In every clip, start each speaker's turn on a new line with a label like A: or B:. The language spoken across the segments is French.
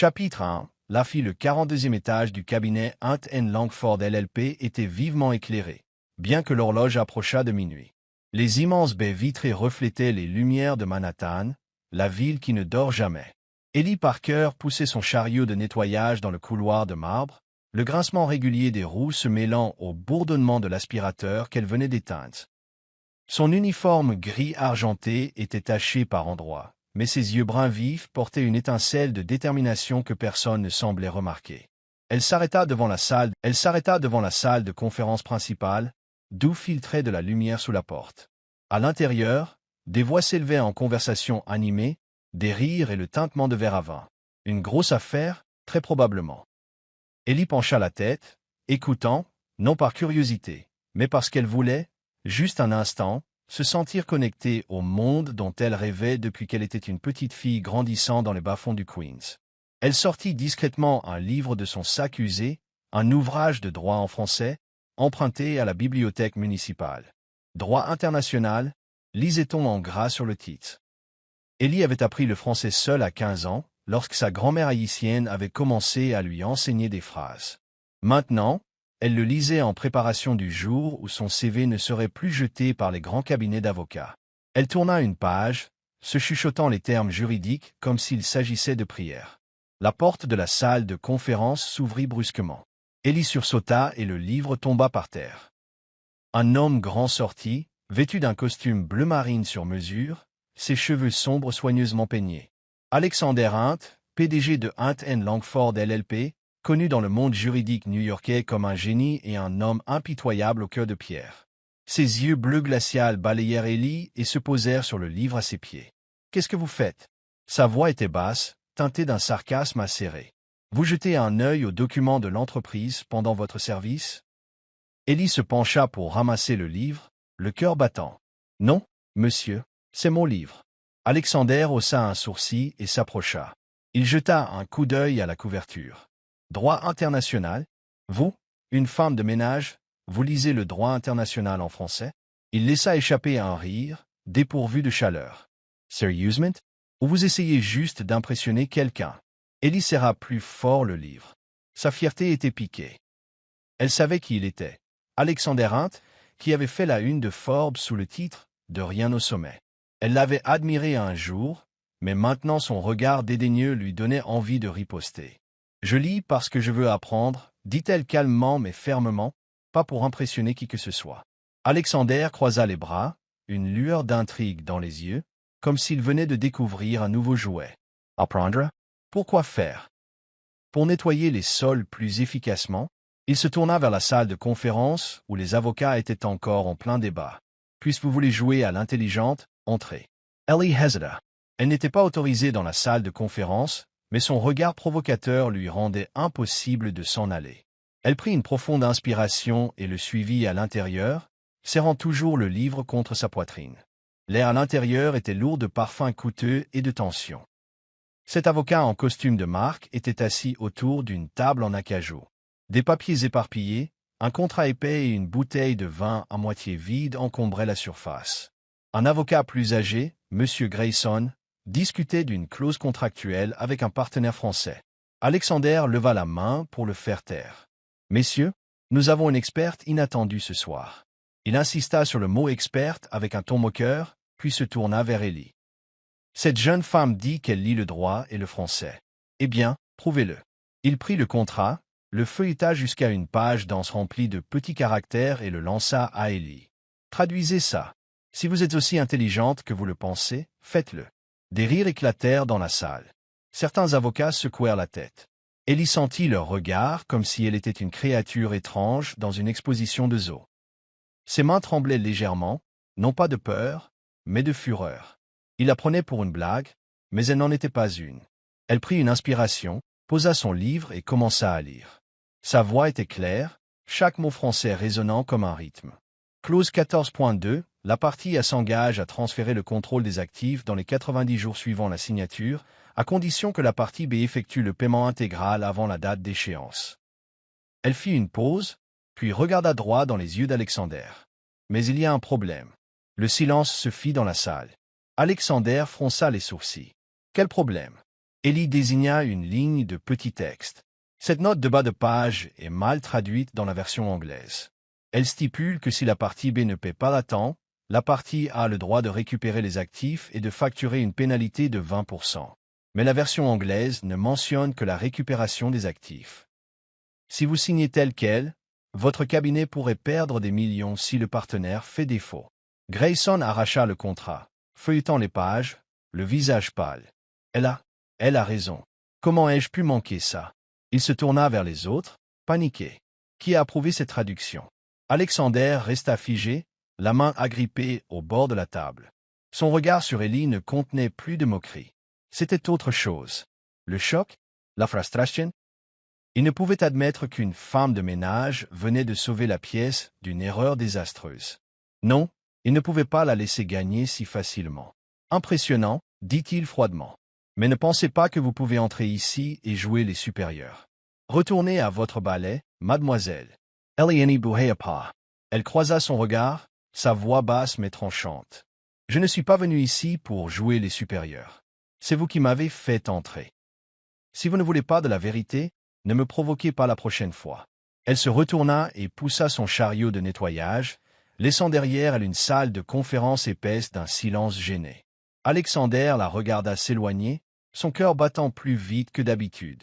A: Chapitre 1. La fille, le 42e étage du cabinet Hunt Langford LLP était vivement éclairé, bien que l'horloge approchât de minuit. Les immenses baies vitrées reflétaient les lumières de Manhattan, la ville qui ne dort jamais. Ellie Parker poussait son chariot de nettoyage dans le couloir de marbre, le grincement régulier des roues se mêlant au bourdonnement de l'aspirateur qu'elle venait d'éteindre. Son uniforme gris argenté était taché par endroits, mais ses yeux bruns vifs portaient une étincelle de détermination que personne ne semblait remarquer. Elle s'arrêta devant la salle de conférence principale, d'où filtrait de la lumière sous la porte. À l'intérieur, des voix s'élevaient en conversation animée, des rires et le tintement de verre à vin. Une grosse affaire, très probablement. Ellie pencha la tête, écoutant, non par curiosité, mais parce qu'elle voulait, juste un instant, se sentir connectée au monde dont elle rêvait depuis qu'elle était une petite fille grandissant dans les bas-fonds du Queens. Elle sortit discrètement un livre de son sac usé, un ouvrage de droit en français, emprunté à la bibliothèque municipale. Droit international, lisait-on en gras sur le titre. Ellie avait appris le français seule à 15 ans, lorsque sa grand-mère haïtienne avait commencé à lui enseigner des phrases. Maintenant, elle le lisait en préparation du jour où son CV ne serait plus jeté par les grands cabinets d'avocats. Elle tourna une page, se chuchotant les termes juridiques comme s'il s'agissait de prières. La porte de la salle de conférence s'ouvrit brusquement. Ellie sursauta et le livre tomba par terre. Un homme grand sortit, vêtu d'un costume bleu marine sur mesure, ses cheveux sombres soigneusement peignés. Alexander Hunt, PDG de Hunt Langford LLP, connu dans le monde juridique new-yorkais comme un génie et un homme impitoyable au cœur de pierre. Ses yeux bleus glacial balayèrent Ellie et se posèrent sur le livre à ses pieds. « Qu'est-ce que vous faites ?» Sa voix était basse, teintée d'un sarcasme acéré. « Vous jetez un œil aux documents de l'entreprise pendant votre service ?» Ellie se pencha pour ramasser le livre, le cœur battant. « Non, monsieur, c'est mon livre. » Alexander haussa un sourcil et s'approcha. Il jeta un coup d'œil à la couverture. « Droit international? Vous, une femme de ménage, vous lisez le droit international en français ?» Il laissa échapper un rire, dépourvu de chaleur. « Sérieusement? Ou vous essayez juste d'impressionner quelqu'un ?» Ellie serra plus fort le livre. Sa fierté était piquée. Elle savait qui il était. Alexander Hunt, qui avait fait la une de Forbes sous le titre « De rien au sommet ». Elle l'avait admiré un jour, mais maintenant son regard dédaigneux lui donnait envie de riposter. « Je lis parce que je veux apprendre », dit-elle calmement mais fermement, pas pour impressionner qui que ce soit. Alexander croisa les bras, une lueur d'intrigue dans les yeux, comme s'il venait de découvrir un nouveau jouet. « Apprendre? Pourquoi faire ?» Pour nettoyer les sols plus efficacement, il se tourna vers la salle de conférence où les avocats étaient encore en plein débat. « Puisque vous voulez jouer à l'intelligente, entrez. » Ellie hésita. Elle n'était pas autorisée dans la salle de conférence, mais son regard provocateur lui rendait impossible de s'en aller. Elle prit une profonde inspiration et le suivit à l'intérieur, serrant toujours le livre contre sa poitrine. L'air à l'intérieur était lourd de parfums coûteux et de tension. Cet avocat en costume de marque était assis autour d'une table en acajou. Des papiers éparpillés, un contrat épais et une bouteille de vin à moitié vide encombraient la surface. Un avocat plus âgé, M. Grayson, discutait d'une clause contractuelle avec un partenaire français. Alexander leva la main pour le faire taire. « Messieurs, nous avons une experte inattendue ce soir. » Il insista sur le mot « experte » avec un ton moqueur, puis se tourna vers Ellie. « Cette jeune femme dit qu'elle lit le droit et le français. Eh bien, prouvez-le. » Il prit le contrat, le feuilleta jusqu'à une page dense remplie de petits caractères et le lança à Ellie. « Traduisez ça. Si vous êtes aussi intelligente que vous le pensez, faites-le. » Des rires éclatèrent dans la salle. Certains avocats secouèrent la tête. Ellie sentit leur regard comme si elle était une créature étrange dans une exposition de zoo. Ses mains tremblaient légèrement, non pas de peur, mais de fureur. Il la prenait pour une blague, mais elle n'en était pas une. Elle prit une inspiration, posa son livre et commença à lire. Sa voix était claire, chaque mot français résonnant comme un rythme. Clause 14.2, la partie A s'engage à transférer le contrôle des actifs dans les 90 jours suivant la signature, à condition que la partie B effectue le paiement intégral avant la date d'échéance. Elle fit une pause, puis regarda droit dans les yeux d'Alexander. Mais il y a un problème. Le silence se fit dans la salle. Alexander fronça les sourcils. Quel problème? Ellie désigna une ligne de petit texte. Cette note de bas de page est mal traduite dans la version anglaise. Elle stipule que si la partie B ne paie pas à temps, la partie A a le droit de récupérer les actifs et de facturer une pénalité de 20%. Mais la version anglaise ne mentionne que la récupération des actifs. Si vous signez tel quel, votre cabinet pourrait perdre des millions si le partenaire fait défaut. Grayson arracha le contrat, feuilletant les pages, le visage pâle. Elle a raison. Comment ai-je pu manquer ça? Il se tourna vers les autres, paniqué. Qui a approuvé cette traduction? Alexander resta figé, la main agrippée au bord de la table. Son regard sur Ellie ne contenait plus de moquerie. C'était autre chose. Le choc? La frustration? Il ne pouvait admettre qu'une femme de ménage venait de sauver la pièce d'une erreur désastreuse. Non, il ne pouvait pas la laisser gagner si facilement. Impressionnant, dit-il froidement. Mais ne pensez pas que vous pouvez entrer ici et jouer les supérieurs. Retournez à votre balai, mademoiselle. Eliane bougeait pas. Elle croisa son regard, sa voix basse mais tranchante. Je ne suis pas venu ici pour jouer les supérieurs. C'est vous qui m'avez fait entrer. Si vous ne voulez pas de la vérité, ne me provoquez pas la prochaine fois. Elle se retourna et poussa son chariot de nettoyage, laissant derrière elle une salle de conférence épaisse d'un silence gêné. Alexander la regarda s'éloigner, son cœur battant plus vite que d'habitude.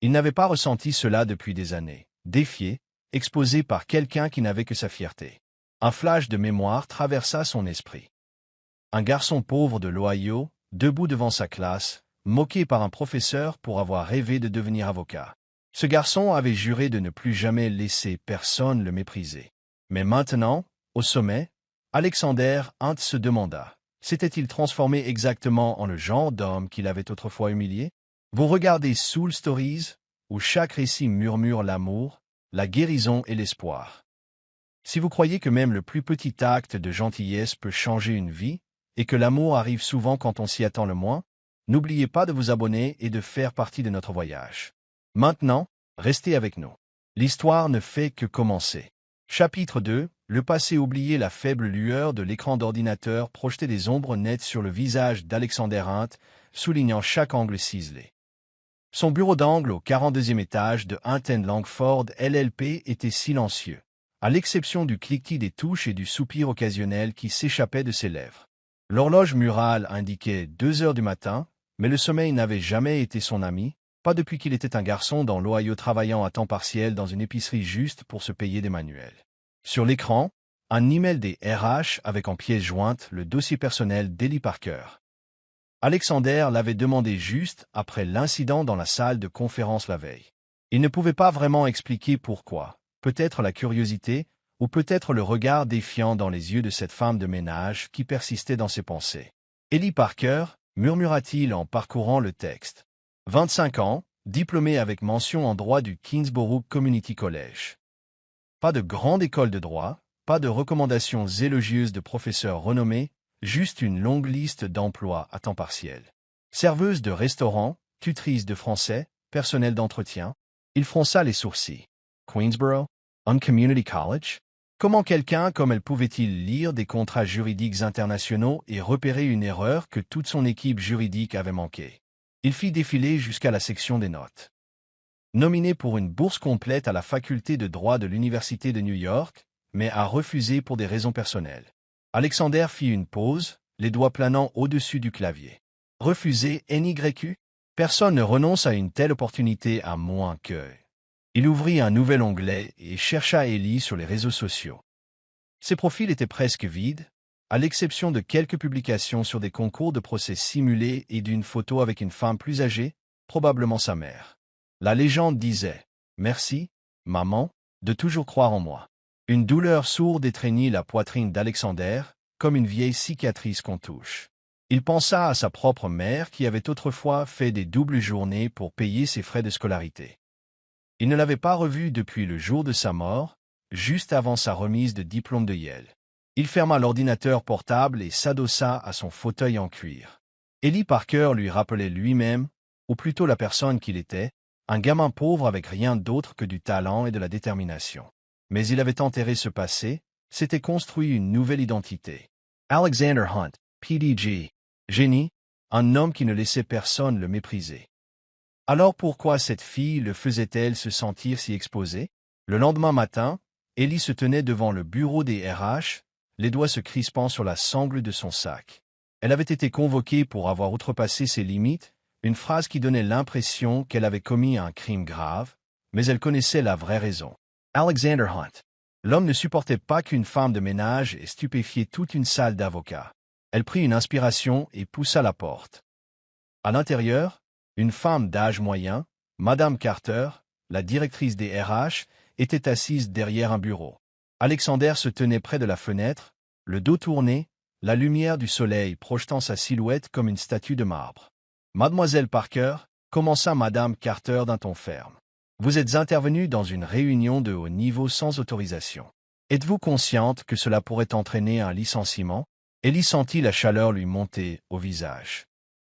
A: Il n'avait pas ressenti cela depuis des années, défié, exposé par quelqu'un qui n'avait que sa fierté. Un flash de mémoire traversa son esprit. Un garçon pauvre de l'Ohio, debout devant sa classe, moqué par un professeur pour avoir rêvé de devenir avocat. Ce garçon avait juré de ne plus jamais laisser personne le mépriser. Mais maintenant, au sommet, Alexander Hunt se demanda, s'était-il transformé exactement en le genre d'homme qu'il avait autrefois humilié? Vous regardez Soul Stories, où chaque récit murmure l'amour, la guérison et l'espoir. Si vous croyez que même le plus petit acte de gentillesse peut changer une vie, et que l'amour arrive souvent quand on s'y attend le moins, n'oubliez pas de vous abonner et de faire partie de notre voyage. Maintenant, restez avec nous. L'histoire ne fait que commencer. Chapitre 2. Le passé oublié. La faible lueur de l'écran d'ordinateur projetait des ombres nettes sur le visage d'Alexander Hunt, soulignant chaque angle ciselé. Son bureau d'angle au 42e étage de Hunt & Langford LLP était silencieux, à l'exception du cliquetis des touches et du soupir occasionnel qui s'échappait de ses lèvres. L'horloge murale indiquait 2 heures du matin, mais le sommeil n'avait jamais été son ami, pas depuis qu'il était un garçon dans l'Ohio travaillant à temps partiel dans une épicerie juste pour se payer des manuels. Sur l'écran, un email des RH avec en pièce jointe le dossier personnel d'Ellie Parker. Alexander l'avait demandé juste après l'incident dans la salle de conférence la veille. Il ne pouvait pas vraiment expliquer pourquoi, peut-être la curiosité, ou peut-être le regard défiant dans les yeux de cette femme de ménage qui persistait dans ses pensées. Ellie Parker, murmura-t-il en parcourant le texte. 25 ans, diplômé avec mention en droit du Kingsborough Community College. Pas de grande école de droit, pas de recommandations élogieuses de professeurs renommés, juste une longue liste d'emplois à temps partiel. Serveuse de restaurant, tutrice de français, personnel d'entretien. Il fronça les sourcils. Queensborough? Un community college? Comment quelqu'un comme elle pouvait-il lire des contrats juridiques internationaux et repérer une erreur que toute son équipe juridique avait manquée? Il fit défiler jusqu'à la section des notes. Nominé pour une bourse complète à la faculté de droit de l'Université de New York, mais a refusé pour des raisons personnelles. Alexander fit une pause, les doigts planant au-dessus du clavier. Refuser NYQ? Personne ne renonce à une telle opportunité à moins que... Il ouvrit un nouvel onglet et chercha Ellie sur les réseaux sociaux. Ses profils étaient presque vides, à l'exception de quelques publications sur des concours de procès simulés et d'une photo avec une femme plus âgée, probablement sa mère. La légende disait « Merci, maman, de toujours croire en moi ». Une douleur sourde étreignit la poitrine d'Alexander, comme une vieille cicatrice qu'on touche. Il pensa à sa propre mère qui avait autrefois fait des doubles journées pour payer ses frais de scolarité. Il ne l'avait pas revue depuis le jour de sa mort, juste avant sa remise de diplôme de Yale. Il ferma l'ordinateur portable et s'adossa à son fauteuil en cuir. Ellie Parker lui rappelait lui-même, ou plutôt la personne qu'il était, un gamin pauvre avec rien d'autre que du talent et de la détermination. Mais il avait enterré ce passé, s'était construit une nouvelle identité. Alexander Hunt, PDG, génie, un homme qui ne laissait personne le mépriser. Alors pourquoi cette fille le faisait-elle se sentir si exposée? Le lendemain matin, Ellie se tenait devant le bureau des RH, les doigts se crispant sur la sangle de son sac. Elle avait été convoquée pour avoir outrepassé ses limites, une phrase qui donnait l'impression qu'elle avait commis un crime grave, mais elle connaissait la vraie raison. Alexander Hunt. L'homme ne supportait pas qu'une femme de ménage ait stupéfié toute une salle d'avocats. Elle prit une inspiration et poussa la porte. À l'intérieur, une femme d'âge moyen, Madame Carter, la directrice des RH, était assise derrière un bureau. Alexander se tenait près de la fenêtre, le dos tourné, la lumière du soleil projetant sa silhouette comme une statue de marbre. « Mademoiselle Parker » commença Madame Carter d'un ton ferme. « Vous êtes intervenue dans une réunion de haut niveau sans autorisation. Êtes-vous consciente que cela pourrait entraîner un licenciement ?» Ellie sentit la chaleur lui monter au visage.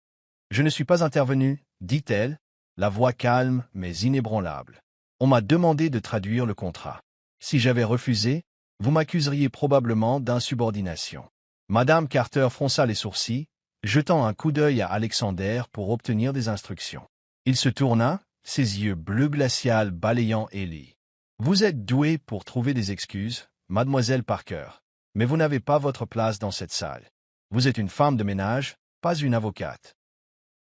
A: « Je ne suis pas intervenue, dit-elle, la voix calme mais inébranlable. On m'a demandé de traduire le contrat. Si j'avais refusé, vous m'accuseriez probablement d'insubordination. » Madame Carter fronça les sourcils, jetant un coup d'œil à Alexander pour obtenir des instructions. Il se tourna, ses yeux bleu glacial balayant Ellie. « Vous êtes douée pour trouver des excuses, mademoiselle Parker, mais vous n'avez pas votre place dans cette salle. Vous êtes une femme de ménage, pas une avocate. »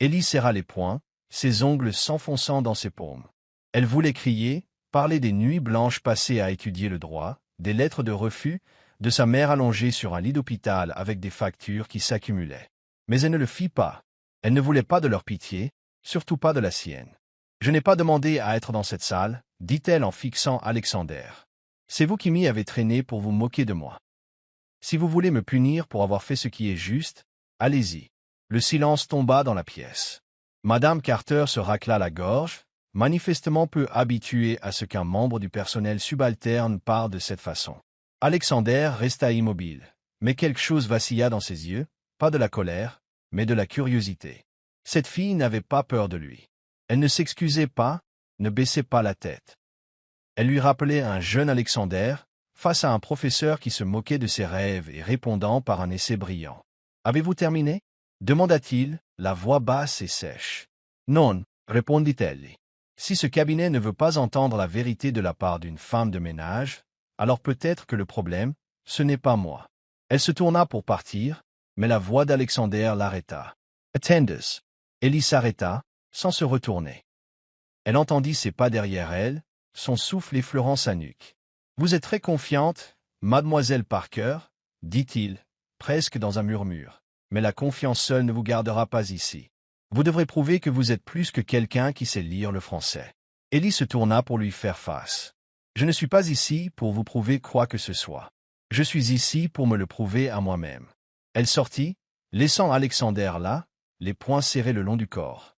A: Ellie serra les poings, ses ongles s'enfonçant dans ses paumes. Elle voulait crier, parler des nuits blanches passées à étudier le droit, des lettres de refus, de sa mère allongée sur un lit d'hôpital avec des factures qui s'accumulaient. Mais elle ne le fit pas. Elle ne voulait pas de leur pitié, surtout pas de la sienne. « Je n'ai pas demandé à être dans cette salle, dit-elle en fixant Alexander. C'est vous qui m'y avez traîné pour vous moquer de moi. Si vous voulez me punir pour avoir fait ce qui est juste, allez-y. » Le silence tomba dans la pièce. Madame Carter se racla la gorge, manifestement peu habituée à ce qu'un membre du personnel subalterne parle de cette façon. Alexander resta immobile, mais quelque chose vacilla dans ses yeux, pas de la colère, mais de la curiosité. Cette fille n'avait pas peur de lui. Elle ne s'excusait pas, ne baissait pas la tête. Elle lui rappelait un jeune Alexander, face à un professeur qui se moquait de ses rêves et répondant par un essai brillant. « Avez-vous terminé » demanda-t-il, la voix basse et sèche. « Non » répondit-elle. « Si ce cabinet ne veut pas entendre la vérité de la part d'une femme de ménage, alors peut-être que le problème, ce n'est pas moi. » Elle se tourna pour partir, mais la voix d'Alexander l'arrêta. « Attendez » Ellie s'arrêta, sans se retourner. Elle entendit ses pas derrière elle, son souffle effleurant sa nuque. « Vous êtes très confiante, mademoiselle Parker, dit-il, presque dans un murmure. Mais la confiance seule ne vous gardera pas ici. Vous devrez prouver que vous êtes plus que quelqu'un qui sait lire le français. » Ellie se tourna pour lui faire face. « Je ne suis pas ici pour vous prouver quoi que ce soit. Je suis ici pour me le prouver à moi-même. » Elle sortit, laissant Alexander là, les poings serrés le long du corps.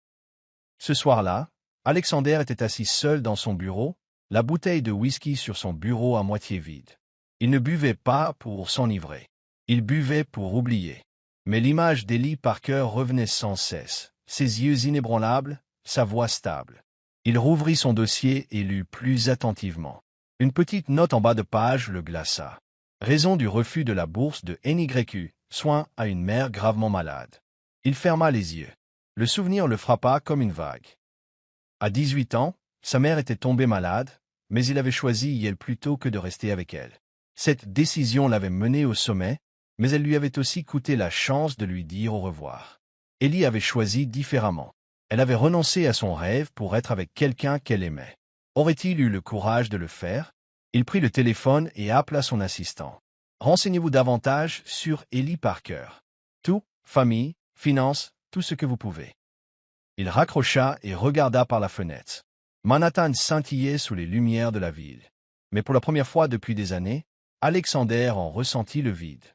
A: Ce soir-là, Alexander était assis seul dans son bureau, la bouteille de whisky sur son bureau à moitié vide. Il ne buvait pas pour s'enivrer. Il buvait pour oublier. Mais l'image d'Ellie Parker revenait sans cesse, ses yeux inébranlables, sa voix stable. Il rouvrit son dossier et lut plus attentivement. Une petite note en bas de page le glaça. Raison du refus de la bourse de NYU, soins à une mère gravement malade. Il ferma les yeux. Le souvenir le frappa comme une vague. À 18 ans, sa mère était tombée malade, mais il avait choisi elle plutôt que de rester avec elle. Cette décision l'avait mené au sommet, mais elle lui avait aussi coûté la chance de lui dire au revoir. Ellie avait choisi différemment. Elle avait renoncé à son rêve pour être avec quelqu'un qu'elle aimait. Aurait-il eu le courage de le faire? Il prit le téléphone et appela son assistant. « Renseignez-vous davantage sur Ellie Parker. Tout, famille, finances, tout ce que vous pouvez. » Il raccrocha et regarda par la fenêtre. Manhattan scintillait sous les lumières de la ville. Mais pour la première fois depuis des années, Alexander en ressentit le vide.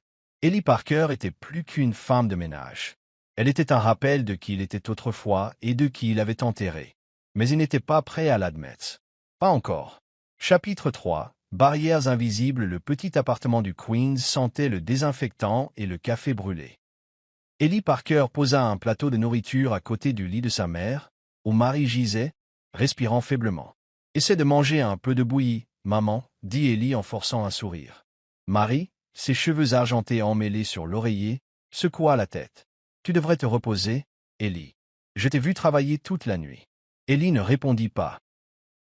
A: Ellie Parker était plus qu'une femme de ménage. Elle était un rappel de qui il était autrefois et de qui il avait enterré. Mais il n'était pas prêt à l'admettre. Pas encore. Chapitre 3. Barrières invisibles. Le petit appartement du Queens sentait le désinfectant et le café brûlé. Ellie Parker posa un plateau de nourriture à côté du lit de sa mère, où Marie gisait, respirant faiblement. « Essaie de manger un peu de bouillie, maman, » dit Ellie en forçant un sourire. Marie, ses cheveux argentés emmêlés sur l'oreiller, secoua la tête. « Tu devrais te reposer, Ellie. Je t'ai vu travailler toute la nuit. » Ellie ne répondit pas.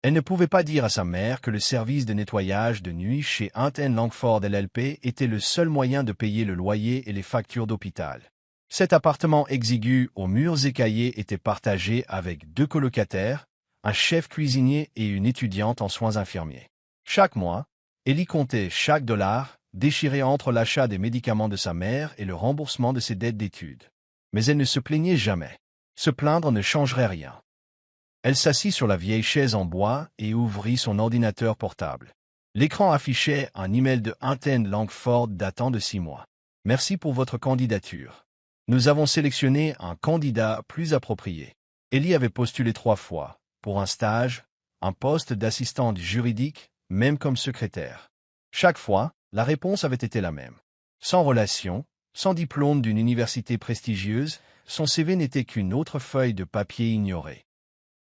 A: Elle ne pouvait pas dire à sa mère que le service de nettoyage de nuit chez Hunt Langford LLP était le seul moyen de payer le loyer et les factures d'hôpital. Cet appartement exigu aux murs écaillés était partagé avec 2 colocataires, un chef cuisinier et une étudiante en soins infirmiers. Chaque mois, Ellie comptait chaque dollar, déchiré entre l'achat des médicaments de sa mère et le remboursement de ses dettes d'études. Mais elle ne se plaignait jamais. Se plaindre ne changerait rien. Elle s'assit sur la vieille chaise en bois et ouvrit son ordinateur portable. L'écran affichait un email de Hunt Langford datant de 6 mois. Merci pour votre candidature. Nous avons sélectionné un candidat plus approprié. Ellie avait postulé 3 fois, pour un stage, un poste d'assistante juridique, même comme secrétaire. Chaque fois, la réponse avait été la même. Sans relation, sans diplôme d'une université prestigieuse, son CV n'était qu'une autre feuille de papier ignorée.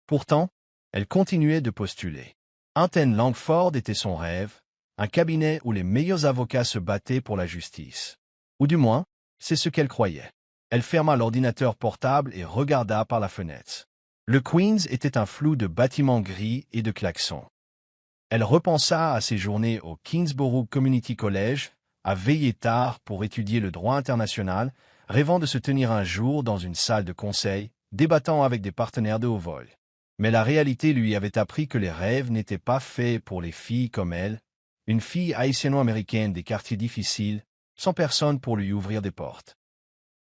A: Pourtant, elle continuait de postuler. Hunt Langford était son rêve, un cabinet où les meilleurs avocats se battaient pour la justice. Ou du moins, c'est ce qu'elle croyait. Elle ferma l'ordinateur portable et regarda par la fenêtre. Le Queens était un flou de bâtiments gris et de klaxons. Elle repensa à ses journées au Kingsborough Community College, à veiller tard pour étudier le droit international, rêvant de se tenir un jour dans une salle de conseil, débattant avec des partenaires de haut vol. Mais la réalité lui avait appris que les rêves n'étaient pas faits pour les filles comme elle, une fille haïtiano-américaine des quartiers difficiles, sans personne pour lui ouvrir des portes.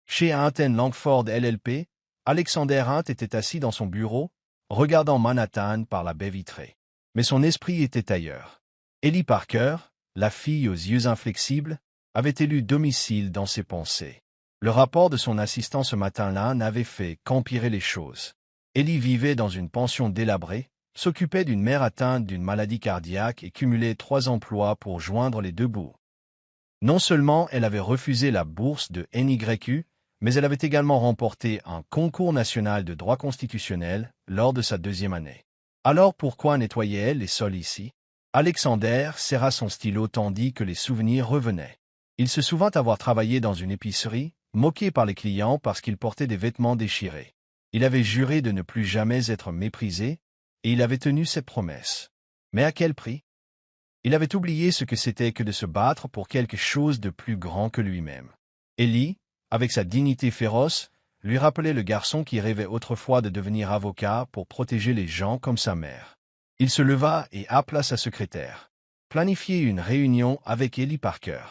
A: Chez Hunt Langford LLP, Alexander Hunt était assis dans son bureau, regardant Manhattan par la baie vitrée. Mais son esprit était ailleurs. Ellie Parker, la fille aux yeux inflexibles, avait élu domicile dans ses pensées. Le rapport de son assistant ce matin-là n'avait fait qu'empirer les choses. Ellie vivait dans une pension délabrée, s'occupait d'une mère atteinte d'une maladie cardiaque et cumulait 3 emplois pour joindre les 2 bouts. Non seulement elle avait refusé la bourse de NYU, mais elle avait également remporté un concours national de droit constitutionnel lors de sa 2e année. Alors pourquoi nettoyait-elle les sols ici? Alexander serra son stylo tandis que les souvenirs revenaient. Il se souvint avoir travaillé dans une épicerie, moqué par les clients parce qu'il portait des vêtements déchirés. Il avait juré de ne plus jamais être méprisé, et il avait tenu cette promesse. Mais à quel prix? Il avait oublié ce que c'était que de se battre pour quelque chose de plus grand que lui-même. Ellie, avec sa dignité féroce, lui rappelait le garçon qui rêvait autrefois de devenir avocat pour protéger les gens comme sa mère. Il se leva et appela sa secrétaire. Planifier une réunion avec Ellie Parker.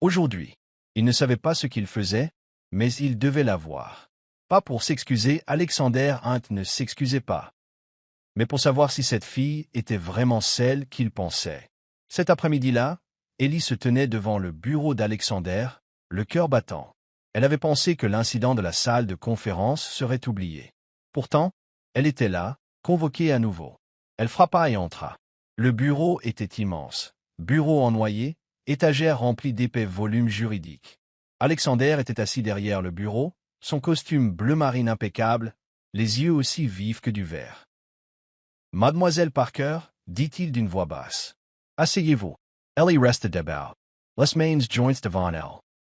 A: Aujourd'hui, il ne savait pas ce qu'il faisait, mais il devait la voir. Pas pour s'excuser, Alexander Hunt ne s'excusait pas, mais pour savoir si cette fille était vraiment celle qu'il pensait. Cet après-midi-là, Ellie se tenait devant le bureau d'Alexander, le cœur battant. Elle avait pensé que l'incident de la salle de conférence serait oublié. Pourtant, elle était là, convoquée à nouveau. Elle frappa et entra. Le bureau était immense. Bureau en noyer, étagère remplie d'épais volumes juridiques. Alexander était assis derrière le bureau, son costume bleu marine impeccable, les yeux aussi vifs que du verre. « Mademoiselle Parker, dit-il d'une voix basse. Asseyez-vous. Ellie restait debout. Les mains jointes devant elle.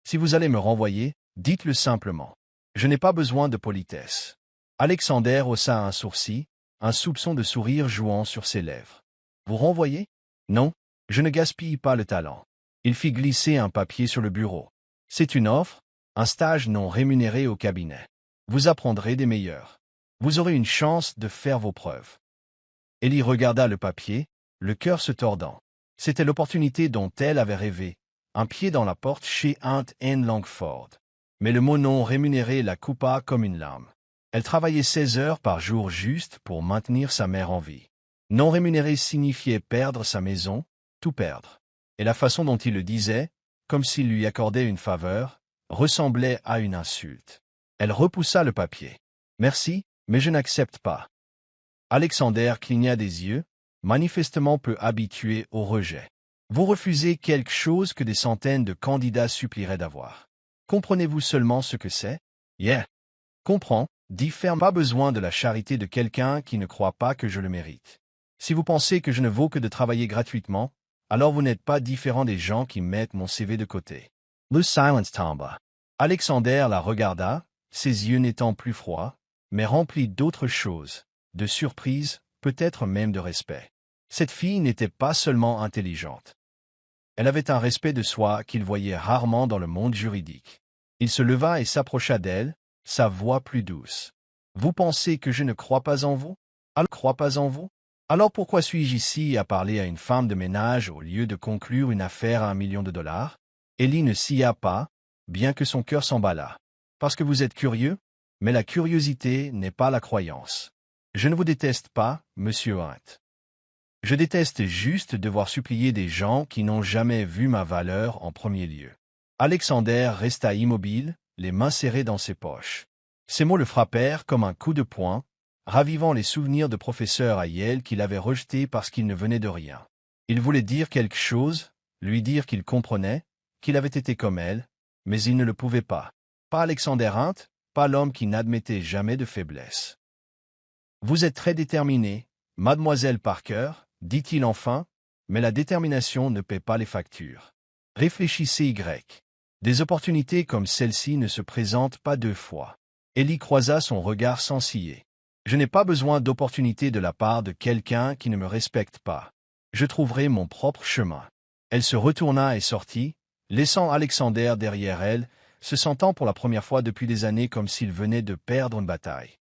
A: Si vous allez me renvoyer, dites-le simplement. Je n'ai pas besoin de politesse. Alexander haussa un sourcil, un soupçon de sourire jouant sur ses lèvres. Vous renvoyez? Non, je ne gaspille pas le talent. Il fit glisser un papier sur le bureau. C'est une offre, un stage non rémunéré au cabinet. Vous apprendrez des meilleurs. Vous aurez une chance de faire vos preuves. Ellie regarda le papier, le cœur se tordant. C'était l'opportunité dont elle avait rêvé, un pied dans la porte chez Hunt Langford. Mais le mot non rémunéré la coupa comme une lame. Elle travaillait 16 heures par jour juste pour maintenir sa mère en vie. Non rémunéré signifiait perdre sa maison, tout perdre. Et la façon dont il le disait, comme s'il lui accordait une faveur, ressemblait à une insulte. Elle repoussa le papier. « Merci, mais je n'accepte pas. » Alexander cligna des yeux, manifestement peu habitué au rejet. « Vous refusez quelque chose que des centaines de candidats supplieraient d'avoir. Comprenez-vous seulement ce que c'est? »« Yeah. Comprends, dit ferme, pas besoin de la charité de quelqu'un qui ne croit pas que je le mérite. Si vous pensez que je ne vaux que de travailler gratuitement, alors vous n'êtes pas différent des gens qui mettent mon CV de côté. » Le silence tomba. Alexander la regarda, ses yeux n'étant plus froids, mais remplis d'autre chose, de surprise, peut-être même de respect. Cette fille n'était pas seulement intelligente. Elle avait un respect de soi qu'il voyait rarement dans le monde juridique. Il se leva et s'approcha d'elle, sa voix plus douce. « Vous pensez que je ne crois pas en vous? Alors pourquoi suis-je ici à parler à une femme de ménage au lieu de conclure une affaire à $1 million? » Ellie ne sia pas, bien que son cœur s'emballât. « Parce que vous êtes curieux? Mais la curiosité n'est pas la croyance. Je ne vous déteste pas, monsieur Hunt. Je déteste juste devoir supplier des gens qui n'ont jamais vu ma valeur en premier lieu. » Alexander resta immobile, les mains serrées dans ses poches. Ces mots le frappèrent comme un coup de poing, ravivant les souvenirs de professeur à Yale qu'il avait rejetés parce qu'il ne venait de rien. Il voulait dire quelque chose, lui dire qu'il comprenait, qu'il avait été comme elle, mais il ne le pouvait pas. Pas Alexander Hunt, pas l'homme qui n'admettait jamais de faiblesse. « Vous êtes très déterminée, mademoiselle Parker, dit-il enfin, mais la détermination ne paie pas les factures. Réfléchissez Y. Des opportunités comme celle-ci ne se présentent pas 2 fois. Ellie croisa son regard sans ciller. Je n'ai pas besoin d'opportunités de la part de quelqu'un qui ne me respecte pas. Je trouverai mon propre chemin. Elle se retourna et sortit, laissant Alexander derrière elle, se sentant pour la première fois depuis des années comme s'il venait de perdre une bataille.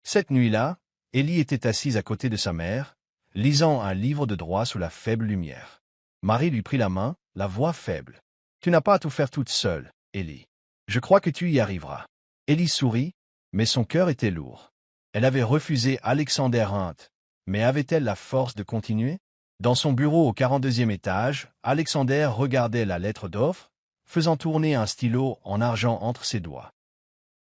A: Cette nuit-là, Ellie était assise à côté de sa mère, lisant un livre de droit sous la faible lumière. Marie lui prit la main, la voix faible. « Tu n'as pas à tout faire toute seule, Ellie. Je crois que tu y arriveras. » Ellie sourit, mais son cœur était lourd. Elle avait refusé Alexander Hunt, mais avait-elle la force de continuer? Dans son bureau au 42e étage, Alexander regardait la lettre d'offre, faisant tourner un stylo en argent entre ses doigts.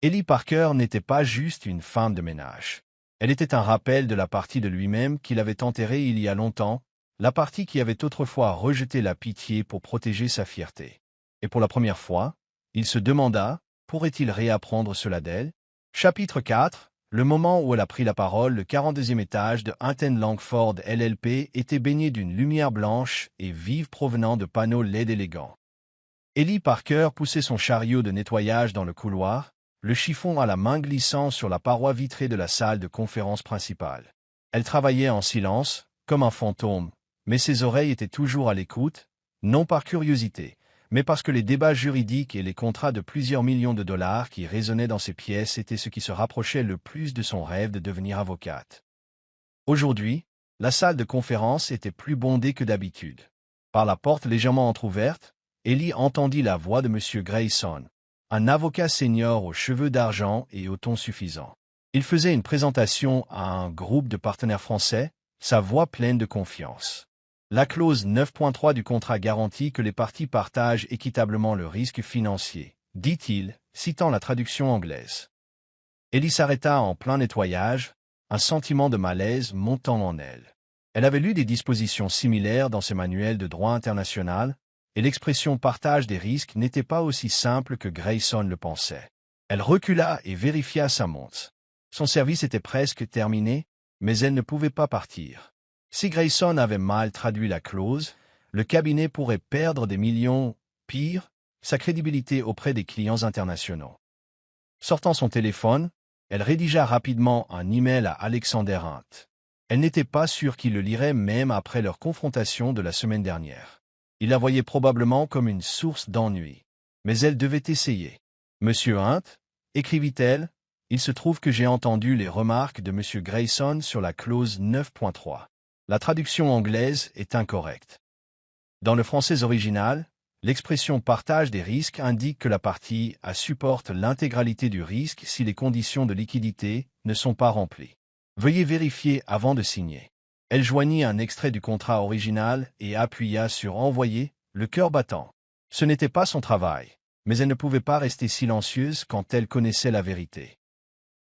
A: Ellie Parker n'était pas juste une femme de ménage. Elle était un rappel de la partie de lui-même qu'il avait enterrée il y a longtemps, la partie qui avait autrefois rejeté la pitié pour protéger sa fierté. Et pour la première fois, il se demanda, pourrait-il réapprendre cela d'elle? Chapitre 4. Le moment où elle a pris la parole, le 42e étage de Hunt & Langford LLP était baigné d'une lumière blanche et vive provenant de panneaux LED élégants. Ellie Parker poussait son chariot de nettoyage dans le couloir, le chiffon à la main glissant sur la paroi vitrée de la salle de conférence principale. Elle travaillait en silence, comme un fantôme, mais ses oreilles étaient toujours à l'écoute, non par curiosité, mais parce que les débats juridiques et les contrats de plusieurs millions de dollars qui résonnaient dans ses pièces étaient ce qui se rapprochait le plus de son rêve de devenir avocate. Aujourd'hui, la salle de conférence était plus bondée que d'habitude. Par la porte légèrement entr'ouverte, Ellie entendit la voix de M. Grayson, un avocat senior aux cheveux d'argent et au ton suffisant. Il faisait une présentation à un groupe de partenaires français, sa voix pleine de confiance. La clause 9.3 du contrat garantit que les parties partagent équitablement le risque financier, dit-il, citant la traduction anglaise. Ellie s'arrêta en plein nettoyage, un sentiment de malaise montant en elle. Elle avait lu des dispositions similaires dans ses manuels de droit international, et l'expression partage des risques n'était pas aussi simple que Grayson le pensait. Elle recula et vérifia sa montre. Son service était presque terminé, mais elle ne pouvait pas partir. Si Grayson avait mal traduit la clause, le cabinet pourrait perdre des millions, pire, sa crédibilité auprès des clients internationaux. Sortant son téléphone, elle rédigea rapidement un email à Alexander Hunt. Elle n'était pas sûre qu'il le lirait même après leur confrontation de la semaine dernière. Il la voyait probablement comme une source d'ennui. Mais elle devait essayer. « Monsieur Hunt » écrivit-elle, « il se trouve que j'ai entendu les remarques de Monsieur Grayson sur la clause 9.3. La traduction anglaise est incorrecte. Dans le français original, l'expression partage des risques indique que la partie A supporte l'intégralité du risque si les conditions de liquidité ne sont pas remplies. Veuillez vérifier avant de signer. » Elle joignit un extrait du contrat original et appuya sur « Envoyer », le cœur battant. Ce n'était pas son travail, mais elle ne pouvait pas rester silencieuse quand elle connaissait la vérité.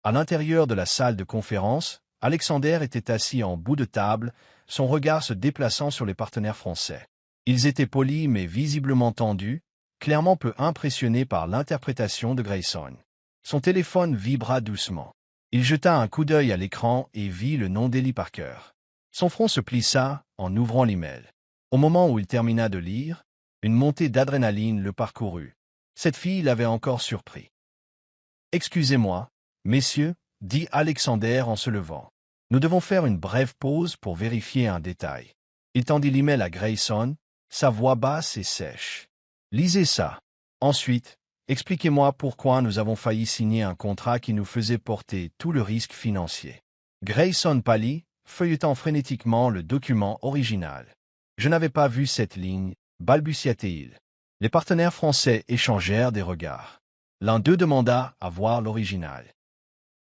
A: À l'intérieur de la salle de conférence, Alexander était assis en bout de table, son regard se déplaçant sur les partenaires français. Ils étaient polis mais visiblement tendus, clairement peu impressionnés par l'interprétation de Grayson. Son téléphone vibra doucement. Il jeta un coup d'œil à l'écran et vit le nom d'Ellie Parker. Son front se plissa en ouvrant l'email. Au moment où il termina de lire, une montée d'adrénaline le parcourut. Cette fille l'avait encore surpris. « Excusez-moi, messieurs, dit Alexander en se levant. Nous devons faire une brève pause pour vérifier un détail. Il tendit l'email à Grayson, sa voix basse et sèche. Lisez ça. Ensuite, expliquez-moi pourquoi nous avons failli signer un contrat qui nous faisait porter tout le risque financier. Grayson pâlit, feuilletant frénétiquement le document original. Je n'avais pas vu cette ligne, balbutia-t-il. Les partenaires français échangèrent des regards. L'un d'eux demanda à voir l'original.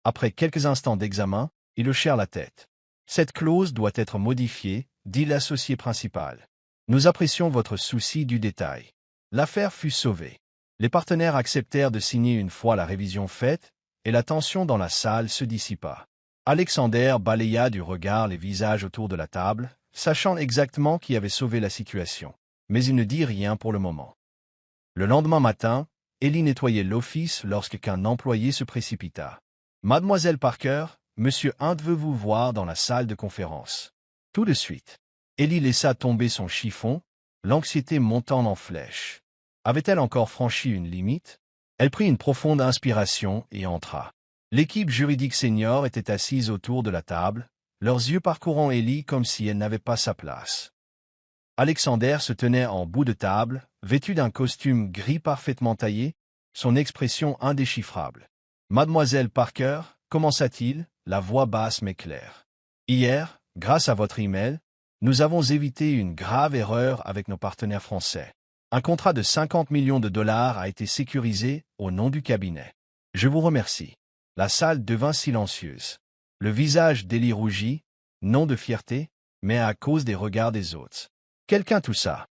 A: Après quelques instants d'examen, ils hochèrent la tête. Cette clause doit être modifiée, dit l'associé principal. Nous apprécions votre souci du détail. L'affaire fut sauvée. Les partenaires acceptèrent de signer une fois la révision faite, et la tension dans la salle se dissipa. Alexander balaya du regard les visages autour de la table, sachant exactement qui avait sauvé la situation. Mais il ne dit rien pour le moment. Le lendemain matin, Ellie nettoyait l'office lorsqu'un employé se précipita. « Mademoiselle Parker, Monsieur Hunt veut vous voir dans la salle de conférence. » Tout de suite. Ellie laissa tomber son chiffon, l'anxiété montant en flèche. Avait-elle encore franchi une limite? Elle prit une profonde inspiration et entra. L'équipe juridique senior était assise autour de la table, leurs yeux parcourant Ellie comme si elle n'avait pas sa place. Alexander se tenait en bout de table, vêtu d'un costume gris parfaitement taillé, son expression indéchiffrable. « Mademoiselle Parker, commença-t-il, la voix basse mais claire. Hier, grâce à votre email, nous avons évité une grave erreur avec nos partenaires français. Un contrat de 50 millions de dollars a été sécurisé au nom du cabinet. Je vous remercie. » La salle devint silencieuse. Le visage d'Ellie rougit, non de fierté, mais à cause des regards des autres. Quelqu'un toussa.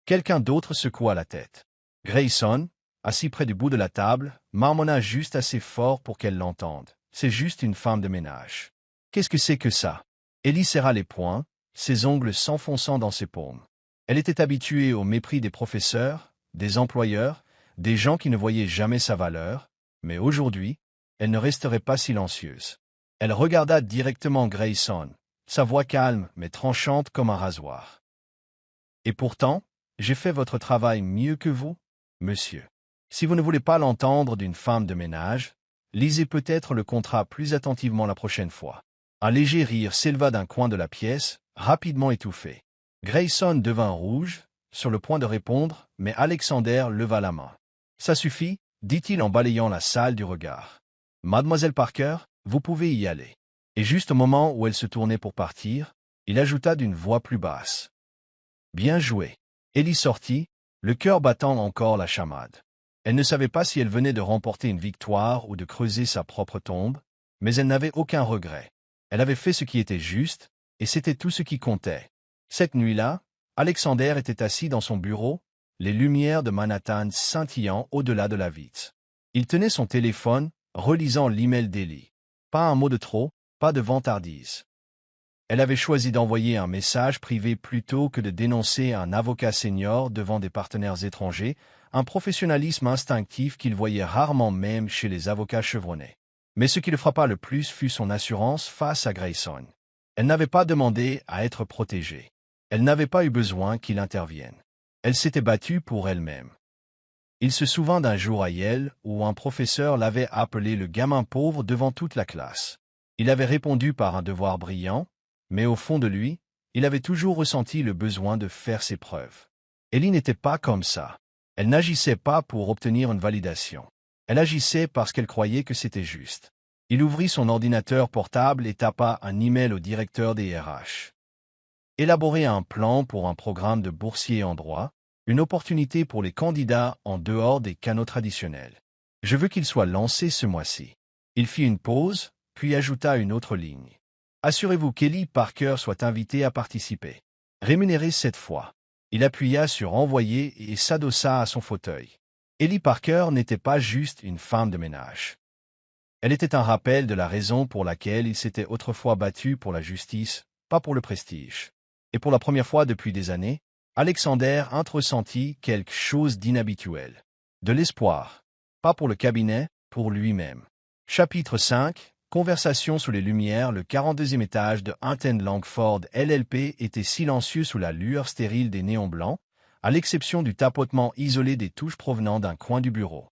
A: Quelqu'un d'autre secoua la tête. Grayson, assis près du bout de la table, marmonna juste assez fort pour qu'elle l'entende. C'est juste une femme de ménage. Qu'est-ce que c'est que ça? Ellie serra les poings, ses ongles s'enfonçant dans ses paumes. Elle était habituée au mépris des professeurs, des employeurs, des gens qui ne voyaient jamais sa valeur, mais aujourd'hui, elle ne resterait pas silencieuse. Elle regarda directement Grayson, sa voix calme mais tranchante comme un rasoir. « Et pourtant, j'ai fait votre travail mieux que vous, monsieur. Si vous ne voulez pas l'entendre d'une femme de ménage, lisez peut-être le contrat plus attentivement la prochaine fois. » Un léger rire s'éleva d'un coin de la pièce, rapidement étouffé. Grayson devint rouge, sur le point de répondre, mais Alexander leva la main. « Ça suffit, dit-il en balayant la salle du regard. Mademoiselle Parker, vous pouvez y aller. » Et juste au moment où elle se tournait pour partir, il ajouta d'une voix plus basse. « Bien joué. » Ellie sortit, le cœur battant encore la chamade. Elle ne savait pas si elle venait de remporter une victoire ou de creuser sa propre tombe, mais elle n'avait aucun regret. Elle avait fait ce qui était juste, et c'était tout ce qui comptait. Cette nuit-là, Alexander était assis dans son bureau, les lumières de Manhattan scintillant au-delà de la vitre. Il tenait son téléphone, relisant l'email d'Ellie. Pas un mot de trop, pas de vantardise. Elle avait choisi d'envoyer un message privé plutôt que de dénoncer un avocat senior devant des partenaires étrangers, un professionnalisme instinctif qu'il voyait rarement même chez les avocats chevronnés. Mais ce qui le frappa le plus fut son assurance face à Grayson. Elle n'avait pas demandé à être protégée. Elle n'avait pas eu besoin qu'il intervienne. Elle s'était battue pour elle-même. Il se souvint d'un jour à Yale où un professeur l'avait appelé le gamin pauvre devant toute la classe. Il avait répondu par un devoir brillant, mais au fond de lui, il avait toujours ressenti le besoin de faire ses preuves. Ellie n'était pas comme ça. Elle n'agissait pas pour obtenir une validation. Elle agissait parce qu'elle croyait que c'était juste. Il ouvrit son ordinateur portable et tapa un email au directeur des RH. Élaborer un plan pour un programme de boursiers en droit, une opportunité pour les candidats en dehors des canaux traditionnels. Je veux qu'il soit lancé ce mois-ci. Il fit une pause, puis ajouta une autre ligne. Assurez-vous qu'Ellie Parker soit invitée à participer. Rémunérée cette fois. Il appuya sur envoyer et s'adossa à son fauteuil. Ellie Parker n'était pas juste une femme de ménage. Elle était un rappel de la raison pour laquelle il s'était autrefois battu pour la justice, pas pour le prestige. Et pour la première fois depuis des années, Alexander ressentit quelque chose d'inhabituel. De l'espoir. Pas pour le cabinet, pour lui-même. Chapitre 5. Conversation sous les lumières. Le 42e étage de Hunt Langford LLP était silencieux sous la lueur stérile des néons blancs, à l'exception du tapotement isolé des touches provenant d'un coin du bureau.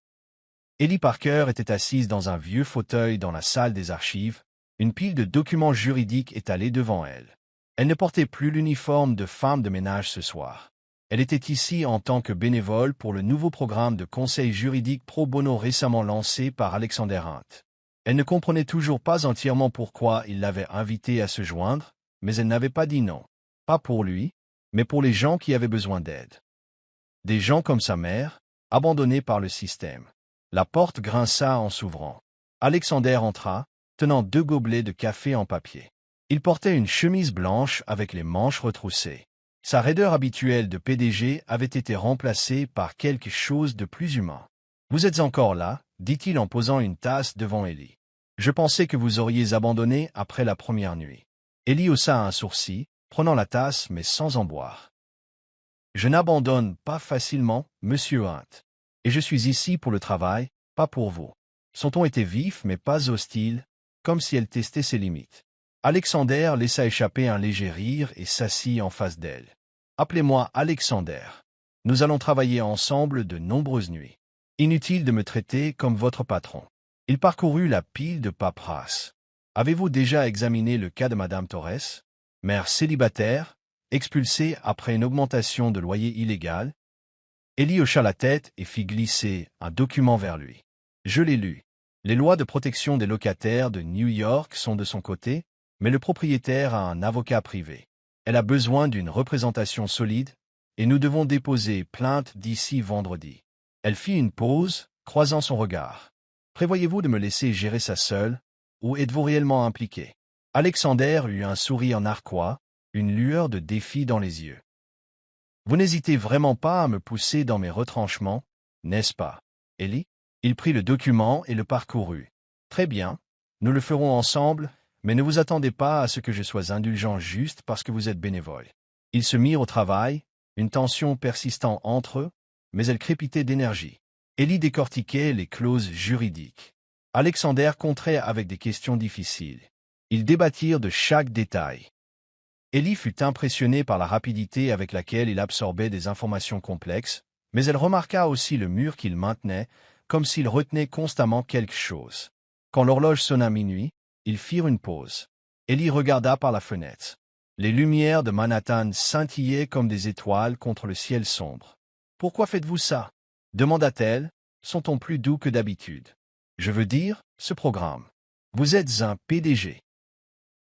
A: Ellie Parker était assise dans un vieux fauteuil dans la salle des archives, Une pile de documents juridiques étalés devant elle. Elle ne portait plus l'uniforme de femme de ménage ce soir. Elle était ici en tant que bénévole pour le nouveau programme de conseil juridique pro bono récemment lancé par Alexander Hunt. Elle ne comprenait toujours pas entièrement pourquoi il l'avait invitée à se joindre, mais elle n'avait pas dit non. Pas pour lui, mais pour les gens qui avaient besoin d'aide. Des gens comme sa mère, abandonnés par le système. La porte grinça en s'ouvrant. Alexander entra, tenant 2 gobelets de café en papier. Il portait une chemise blanche avec les manches retroussées. Sa raideur habituelle de PDG avait été remplacée par quelque chose de plus humain. « Vous êtes encore là ?» dit-il en posant une tasse devant Ellie. « Je pensais que vous auriez abandonné après la première nuit. » Ellie haussa un sourcil, prenant la tasse mais sans en boire. « Je n'abandonne pas facilement, Monsieur Hunt. Et je suis ici pour le travail, pas pour vous. » Son ton était vif mais pas hostile, comme si elle testait ses limites. Alexander laissa échapper un léger rire et s'assit en face d'elle. « Appelez-moi Alexander. Nous allons travailler ensemble de nombreuses nuits. Inutile de me traiter comme votre patron. » Il parcourut la pile de paperasse. « Avez-vous déjà examiné le cas de Madame Torres, mère célibataire, expulsée après une augmentation de loyer illégal ?» Ellie hocha la tête et fit glisser un document vers lui. « Je l'ai lu. Les lois de protection des locataires de New York sont de son côté, mais le propriétaire a un avocat privé. Elle a besoin d'une représentation solide, et nous devons déposer plainte d'ici vendredi. » Elle fit une pause, croisant son regard. « Prévoyez-vous de me laisser gérer ça seule, ou êtes-vous réellement impliqué ?» Alexander eut un sourire narquois, une lueur de défi dans les yeux. « Vous n'hésitez vraiment pas à me pousser dans mes retranchements, n'est-ce pas, Ellie ?» Il prit le document et le parcourut. « Très bien, nous le ferons ensemble, mais ne vous attendez pas à ce que je sois indulgent juste parce que vous êtes bénévole. » Ils se mirent au travail, une tension persistant entre eux, mais elle crépitait d'énergie. Ellie décortiquait les clauses juridiques. Alexander contrait avec des questions difficiles. Ils débattirent de chaque détail. Ellie fut impressionnée par la rapidité avec laquelle il absorbait des informations complexes, mais elle remarqua aussi le mur qu'il maintenait, comme s'il retenait constamment quelque chose. Quand l'horloge sonna minuit, ils firent une pause. Ellie regarda par la fenêtre. Les lumières de Manhattan scintillaient comme des étoiles contre le ciel sombre. « Pourquoi faites-vous ça ?» demanda-t-elle, son ton plus doux que d'habitude. « Je veux dire, ce programme. Vous êtes un PDG.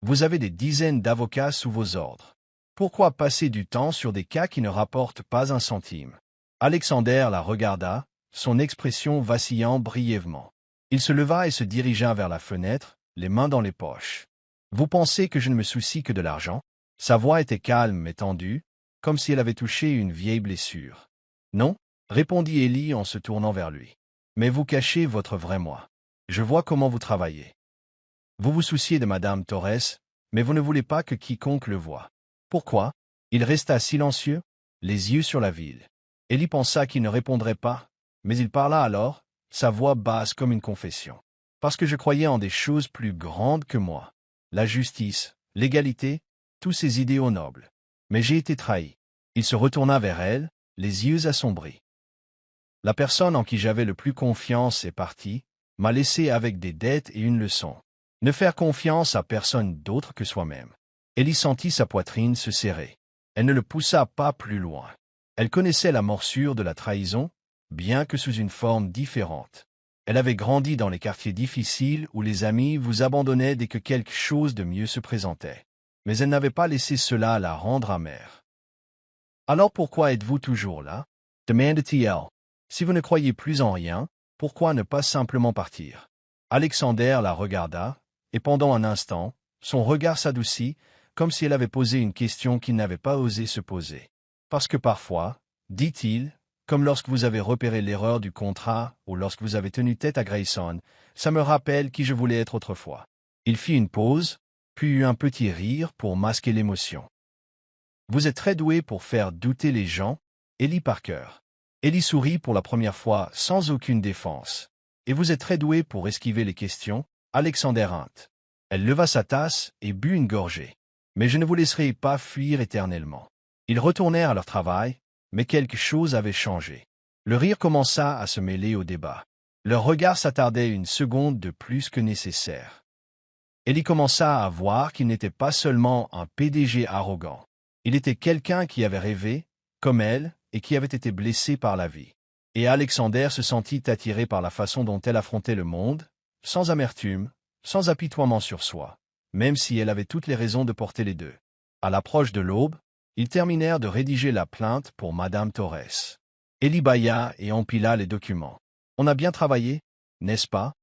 A: Vous avez des dizaines d'avocats sous vos ordres. Pourquoi passer du temps sur des cas qui ne rapportent pas un centime ?» Alexander la regarda, son expression vacillant brièvement. Il se leva et se dirigea vers la fenêtre, les mains dans les poches. « Vous pensez que je ne me soucie que de l'argent ?» Sa voix était calme mais tendue, comme si elle avait touché une vieille blessure. « Non, » répondit Ellie en se tournant vers lui. « Mais vous cachez votre vrai moi. Je vois comment vous travaillez. Vous vous souciez de Madame Torres, mais vous ne voulez pas que quiconque le voie. Pourquoi ?» Il resta silencieux, les yeux sur la ville. Ellie pensa qu'il ne répondrait pas, mais il parla alors, sa voix basse comme une confession. « Parce que je croyais en des choses plus grandes que moi. La justice, l'égalité, tous ces idéaux nobles. Mais j'ai été trahi. » Il se retourna vers elle, les yeux assombris. « La personne en qui j'avais le plus confiance est partie, m'a laissé avec des dettes et une leçon. Ne faire confiance à personne d'autre que soi-même. » Ellie sentit sa poitrine se serrer. Elle ne le poussa pas plus loin. Elle connaissait la morsure de la trahison, bien que sous une forme différente. Elle avait grandi dans les quartiers difficiles où les amis vous abandonnaient dès que quelque chose de mieux se présentait. Mais elle n'avait pas laissé cela la rendre amère. « Alors pourquoi êtes-vous toujours là ?» demanda-t-elle. « Si vous ne croyez plus en rien, pourquoi ne pas simplement partir ?» Alexander la regarda, et pendant un instant, son regard s'adoucit, comme si elle avait posé une question qu'il n'avait pas osé se poser. « Parce que parfois, dit-il, comme lorsque vous avez repéré l'erreur du contrat ou lorsque vous avez tenu tête à Grayson, ça me rappelle qui je voulais être autrefois. » Il fit une pause, puis eut un petit rire pour masquer l'émotion. « Vous êtes très doué pour faire douter les gens, Ellie Parker. » Ellie sourit pour la première fois sans aucune défense. « Et vous êtes très doué pour esquiver les questions, Alexander Hunt. » Elle leva sa tasse et but une gorgée. « Mais je ne vous laisserai pas fuir éternellement. » Ils retournèrent à leur travail, mais quelque chose avait changé. Le rire commença à se mêler au débat. Leurs regards s'attardaient une seconde de plus que nécessaire. Ellie commença à voir qu'il n'était pas seulement un PDG arrogant. Il était quelqu'un qui avait rêvé, comme elle, et qui avait été blessé par la vie. Et Alexander se sentit attiré par la façon dont elle affrontait le monde, sans amertume, sans apitoiement sur soi, même si elle avait toutes les raisons de porter les deux. À l'approche de l'aube, ils terminèrent de rédiger la plainte pour Madame Torres. Ellie bâilla et empila les documents. « On a bien travaillé, n'est-ce pas ?»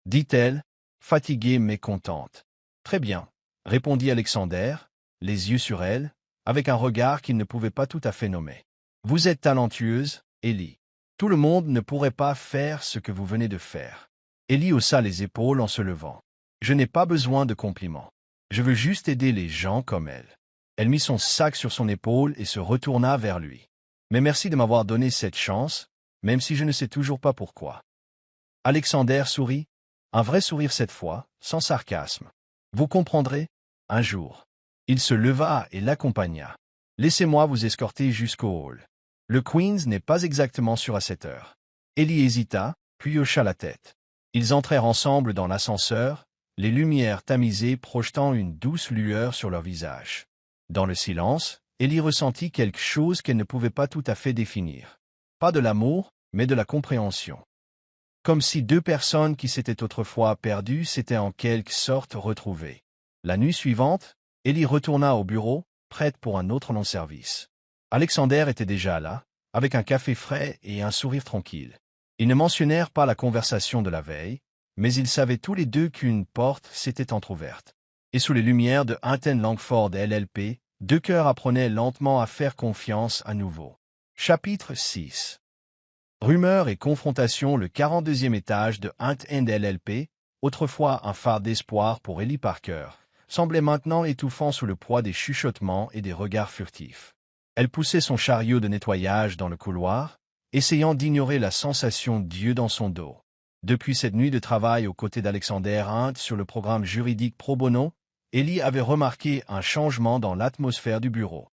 A: dit-elle, fatiguée mais contente. « Très bien, » répondit Alexander, les yeux sur elle, avec un regard qu'il ne pouvait pas tout à fait nommer. « Vous êtes talentueuse, Ellie. Tout le monde ne pourrait pas faire ce que vous venez de faire. » Ellie haussa les épaules en se levant. « Je n'ai pas besoin de compliments. Je veux juste aider les gens comme elle. » Elle mit son sac sur son épaule et se retourna vers lui. « Mais merci de m'avoir donné cette chance, même si je ne sais toujours pas pourquoi. » Alexander sourit, un vrai sourire cette fois, sans sarcasme. « Vous comprendrez, un jour. » Il se leva et l'accompagna. « Laissez-moi vous escorter jusqu'au hall. Le Queen's n'est pas exactement sûr à cette heure. » Ellie hésita, puis hocha la tête. Ils entrèrent ensemble dans l'ascenseur, les lumières tamisées projetant une douce lueur sur leur visage. Dans le silence, Ellie ressentit quelque chose qu'elle ne pouvait pas tout à fait définir. Pas de l'amour, mais de la compréhension. Comme si deux personnes qui s'étaient autrefois perdues s'étaient en quelque sorte retrouvées. La nuit suivante, Ellie retourna au bureau, prête pour un autre long service. Alexander était déjà là, avec un café frais et un sourire tranquille. Ils ne mentionnèrent pas la conversation de la veille, mais ils savaient tous les deux qu'une porte s'était entr'ouverte. Et sous les lumières de Hunton Langford LLP, deux cœurs apprenaient lentement à faire confiance à nouveau. Chapitre 6. Rumeurs et confrontations. Le 42e étage de Hunton LLP, autrefois un phare d'espoir pour Ellie Parker, semblait maintenant étouffant sous le poids des chuchotements et des regards furtifs. Elle poussait son chariot de nettoyage dans le couloir, essayant d'ignorer la sensation d'yeux dans son dos. Depuis cette nuit de travail aux côtés d'Alexander Hunt sur le programme juridique pro bono, Ellie avait remarqué un changement dans l'atmosphère du bureau.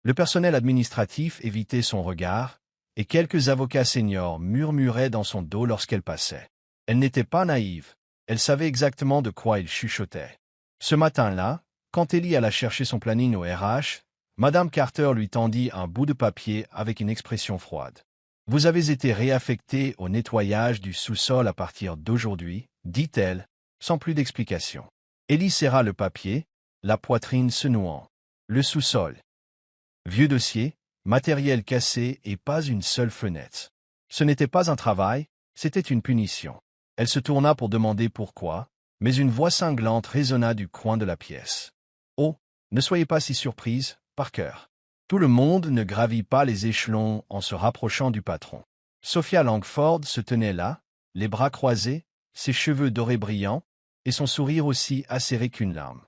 A: Le personnel administratif évitait son regard, et quelques avocats seniors murmuraient dans son dos lorsqu'elle passait. Elle n'était pas naïve, elle savait exactement de quoi il chuchotait. Ce matin-là, quand Ellie alla chercher son planning au RH, Madame Carter lui tendit un bout de papier avec une expression froide. « Vous avez été réaffecté au nettoyage du sous-sol à partir d'aujourd'hui, » dit-elle, sans plus d'explication. Ellie serra le papier, la poitrine se nouant. Le sous-sol. Vieux dossier, matériel cassé et pas une seule fenêtre. Ce n'était pas un travail, c'était une punition. Elle se tourna pour demander pourquoi, mais une voix cinglante résonna du coin de la pièce. « Oh, ne soyez pas si surprise, Parker. Tout le monde ne gravit pas les échelons en se rapprochant du patron. » Sophia Langford se tenait là, les bras croisés, ses cheveux dorés brillants, et son sourire aussi acéré qu'une larme.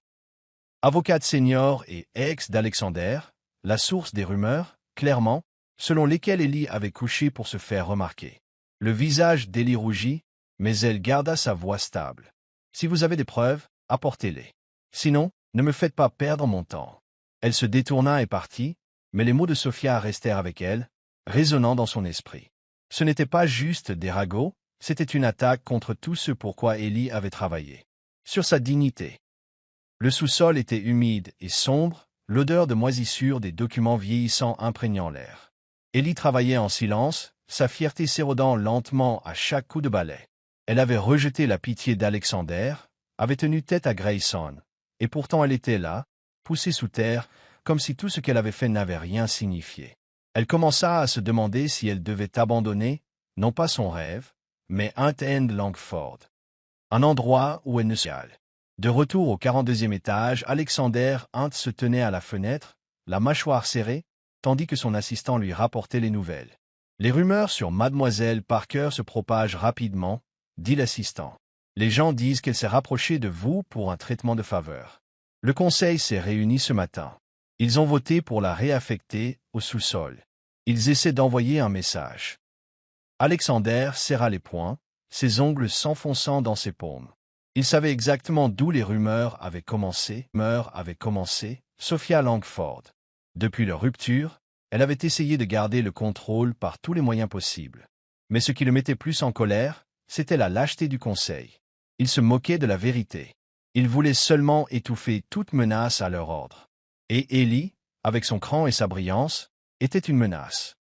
A: Avocate senior et ex d'Alexander, la source des rumeurs, clairement, selon lesquelles Ellie avait couché pour se faire remarquer. Le visage d'Ellie rougit, mais elle garda sa voix stable. « Si vous avez des preuves, apportez-les. Sinon, ne me faites pas perdre mon temps. » Elle se détourna et partit, mais les mots de Sophia restèrent avec elle, résonnant dans son esprit. Ce n'était pas juste des ragots, c'était une attaque contre tout ce pourquoi Ellie avait travaillé. Sur sa dignité. Le sous-sol était humide et sombre, l'odeur de moisissure des documents vieillissants imprégnant l'air. Ellie travaillait en silence, sa fierté s'érodant lentement à chaque coup de balai. Elle avait rejeté la pitié d'Alexander, avait tenu tête à Grayson, et pourtant elle était là, poussée sous terre, comme si tout ce qu'elle avait fait n'avait rien signifié. Elle commença à se demander si elle devait abandonner, non pas son rêve, mais Hunton Langford. Un endroit où elle ne se cale. De retour au 42e étage, Alexander Hunt se tenait à la fenêtre, la mâchoire serrée, tandis que son assistant lui rapportait les nouvelles. « Les rumeurs sur Mademoiselle Parker se propagent rapidement, » dit l'assistant. « Les gens disent qu'elle s'est rapprochée de vous pour un traitement de faveur. Le conseil s'est réuni ce matin. Ils ont voté pour la réaffecter au sous-sol. Ils essaient d'envoyer un message. » Alexander serra les poings, ses ongles s'enfonçant dans ses paumes. Il savait exactement d'où les rumeurs avaient commencé. Sophia Langford. Depuis leur rupture, elle avait essayé de garder le contrôle par tous les moyens possibles. Mais ce qui le mettait plus en colère, c'était la lâcheté du conseil. Il se moquait de la vérité. Ils voulaient seulement étouffer toute menace à leur ordre. Et Ellie, avec son cran et sa brillance, était une menace.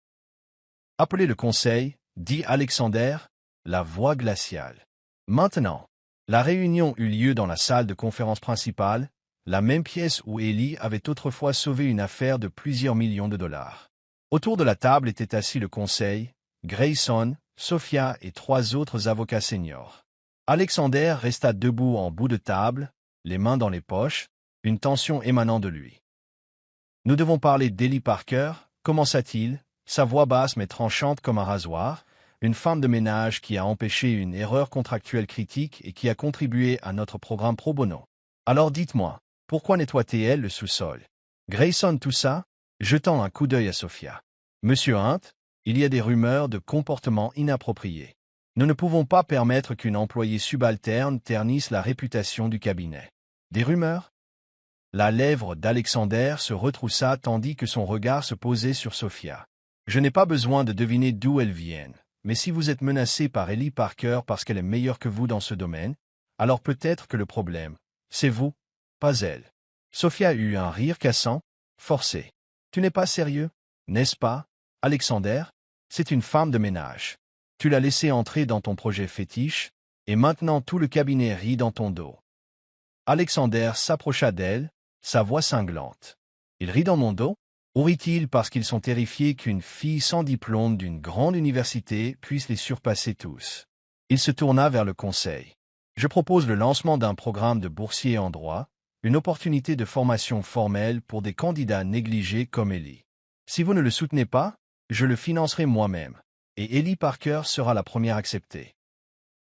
A: Appelez le conseil, dit Alexander, la voix glaciale. Maintenant, la réunion eut lieu dans la salle de conférence principale, la même pièce où Ellie avait autrefois sauvé une affaire de plusieurs millions de dollars. Autour de la table était assis le conseil, Grayson, Sophia et 3 autres avocats seniors. Alexander resta debout en bout de table, les mains dans les poches, une tension émanant de lui. « Nous devons parler d'Ellie Parker », commença-t-il, sa voix basse mais tranchante comme un rasoir, une femme de ménage qui a empêché une erreur contractuelle critique et qui a contribué à notre programme pro bono. Alors dites-moi, pourquoi nettoie-t-elle le sous-sol? Grayson toussa, jetant un coup d'œil à Sophia. Monsieur Hunt, il y a des rumeurs de comportements inappropriés. Nous ne pouvons pas permettre qu'une employée subalterne ternisse la réputation du cabinet. Des rumeurs? La lèvre d'Alexander se retroussa tandis que son regard se posait sur Sophia. Je n'ai pas besoin de deviner d'où elles viennent, mais si vous êtes menacé par Ellie Parker parce qu'elle est meilleure que vous dans ce domaine, alors peut-être que le problème, c'est vous, pas elle. Sophia eut un rire cassant, forcé. Tu n'es pas sérieux, n'est-ce pas, Alexander? C'est une femme de ménage. Tu l'as laissée entrer dans ton projet fétiche, et maintenant tout le cabinet rit dans ton dos. Alexander s'approcha d'elle, sa voix cinglante. Il rit dans mon dos? Ou rit-il parce qu'ils sont terrifiés qu'une fille sans diplôme d'une grande université puisse les surpasser tous? Il se tourna vers le conseil. Je propose le lancement d'un programme de boursiers en droit, une opportunité de formation formelle pour des candidats négligés comme Ellie. Si vous ne le soutenez pas, je le financerai moi-même, et Ellie Parker sera la première acceptée.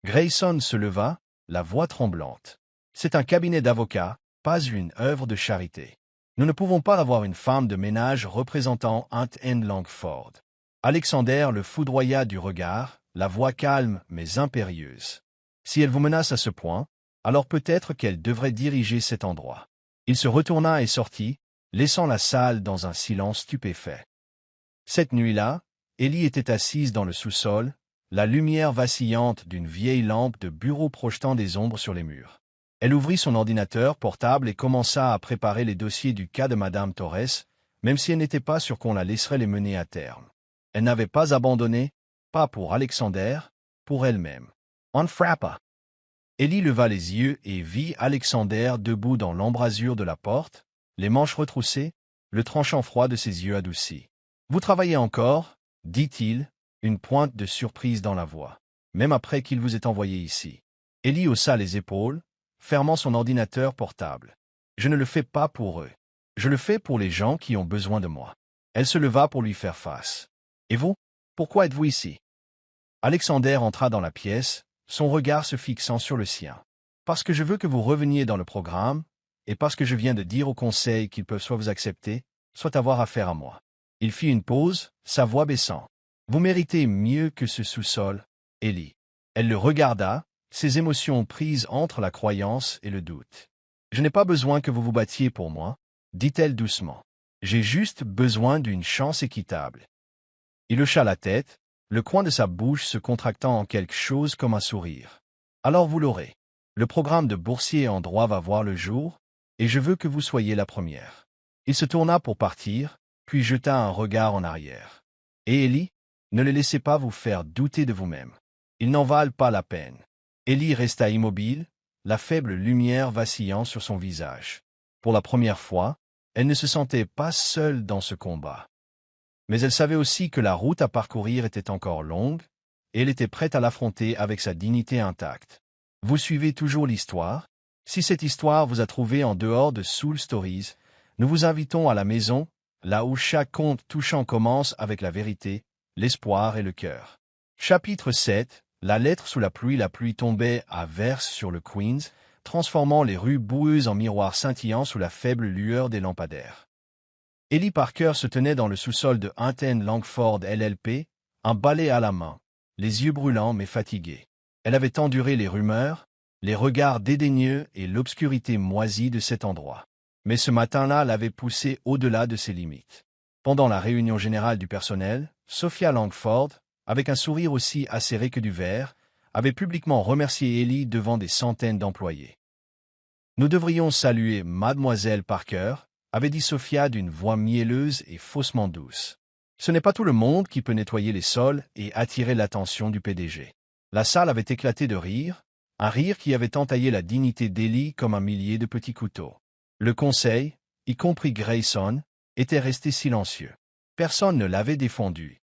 A: Grayson se leva, la voix tremblante. C'est un cabinet d'avocats, pas une œuvre de charité. Nous ne pouvons pas avoir une femme de ménage représentant Hunt & Langford. Alexander le foudroya du regard, la voix calme mais impérieuse. Si elle vous menace à ce point, alors peut-être qu'elle devrait diriger cet endroit. Il se retourna et sortit, laissant la salle dans un silence stupéfait. Cette nuit-là, Ellie était assise dans le sous-sol, la lumière vacillante d'une vieille lampe de bureau projetant des ombres sur les murs. Elle ouvrit son ordinateur portable et commença à préparer les dossiers du cas de Madame Torres, même si elle n'était pas sûre qu'on la laisserait les mener à terme. Elle n'avait pas abandonné, pas pour Alexander, pour elle-même. On frappa. Ellie leva les yeux et vit Alexander debout dans l'embrasure de la porte, les manches retroussées, le tranchant froid de ses yeux adoucis. « Vous travaillez encore ?» dit-il, une pointe de surprise dans la voix, même après qu'il vous ait envoyé ici. Ellie haussa les épaules, fermant son ordinateur portable. « Je ne le fais pas pour eux. Je le fais pour les gens qui ont besoin de moi. » Elle se leva pour lui faire face. « Et vous? Pourquoi êtes-vous ici ?» Alexander entra dans la pièce, son regard se fixant sur le sien. « Parce que je veux que vous reveniez dans le programme, et parce que je viens de dire au conseil qu'ils peuvent soit vous accepter, soit avoir affaire à moi. » Il fit une pause, sa voix baissant. « Vous méritez mieux que ce sous-sol, Ellie. » Elle le regarda, ses émotions prises entre la croyance et le doute. « Je n'ai pas besoin que vous vous battiez pour moi, » dit-elle doucement. « J'ai juste besoin d'une chance équitable. » Il hocha la tête, le coin de sa bouche se contractant en quelque chose comme un sourire. « Alors vous l'aurez. Le programme de boursier en droit va voir le jour, et je veux que vous soyez la première. » Il se tourna pour partir, puis jeta un regard en arrière. « Et Ellie, ne les laissez pas vous faire douter de vous-même. Ils n'en valent pas la peine. » Ellie resta immobile, la faible lumière vacillant sur son visage. Pour la première fois, elle ne se sentait pas seule dans ce combat. Mais elle savait aussi que la route à parcourir était encore longue, et elle était prête à l'affronter avec sa dignité intacte. Vous suivez toujours l'histoire? Si cette histoire vous a trouvé en dehors de Soul Stories, nous vous invitons à la maison, là où chaque conte touchant commence avec la vérité, l'espoir et le cœur. Chapitre 7. La lettre sous la pluie tombait à verse sur le Queens, transformant les rues boueuses en miroirs scintillants sous la faible lueur des lampadaires. Ellie Parker se tenait dans le sous-sol de Hunt & Langford LLP, un balai à la main, les yeux brûlants mais fatigués. Elle avait enduré les rumeurs, les regards dédaigneux et l'obscurité moisie de cet endroit. Mais ce matin-là l'avait poussée au-delà de ses limites. Pendant la réunion générale du personnel, Sophia Langford, avec un sourire aussi acéré que du verre, avait publiquement remercié Ellie devant des centaines d'employés. Nous devrions saluer Mademoiselle Parker, avait dit Sophia d'une voix mielleuse et faussement douce. Ce n'est pas tout le monde qui peut nettoyer les sols et attirer l'attention du PDG. La salle avait éclaté de rire, un rire qui avait entaillé la dignité d'Ellie comme un millier de petits couteaux. Le conseil, y compris Grayson, était resté silencieux. Personne ne l'avait défendu.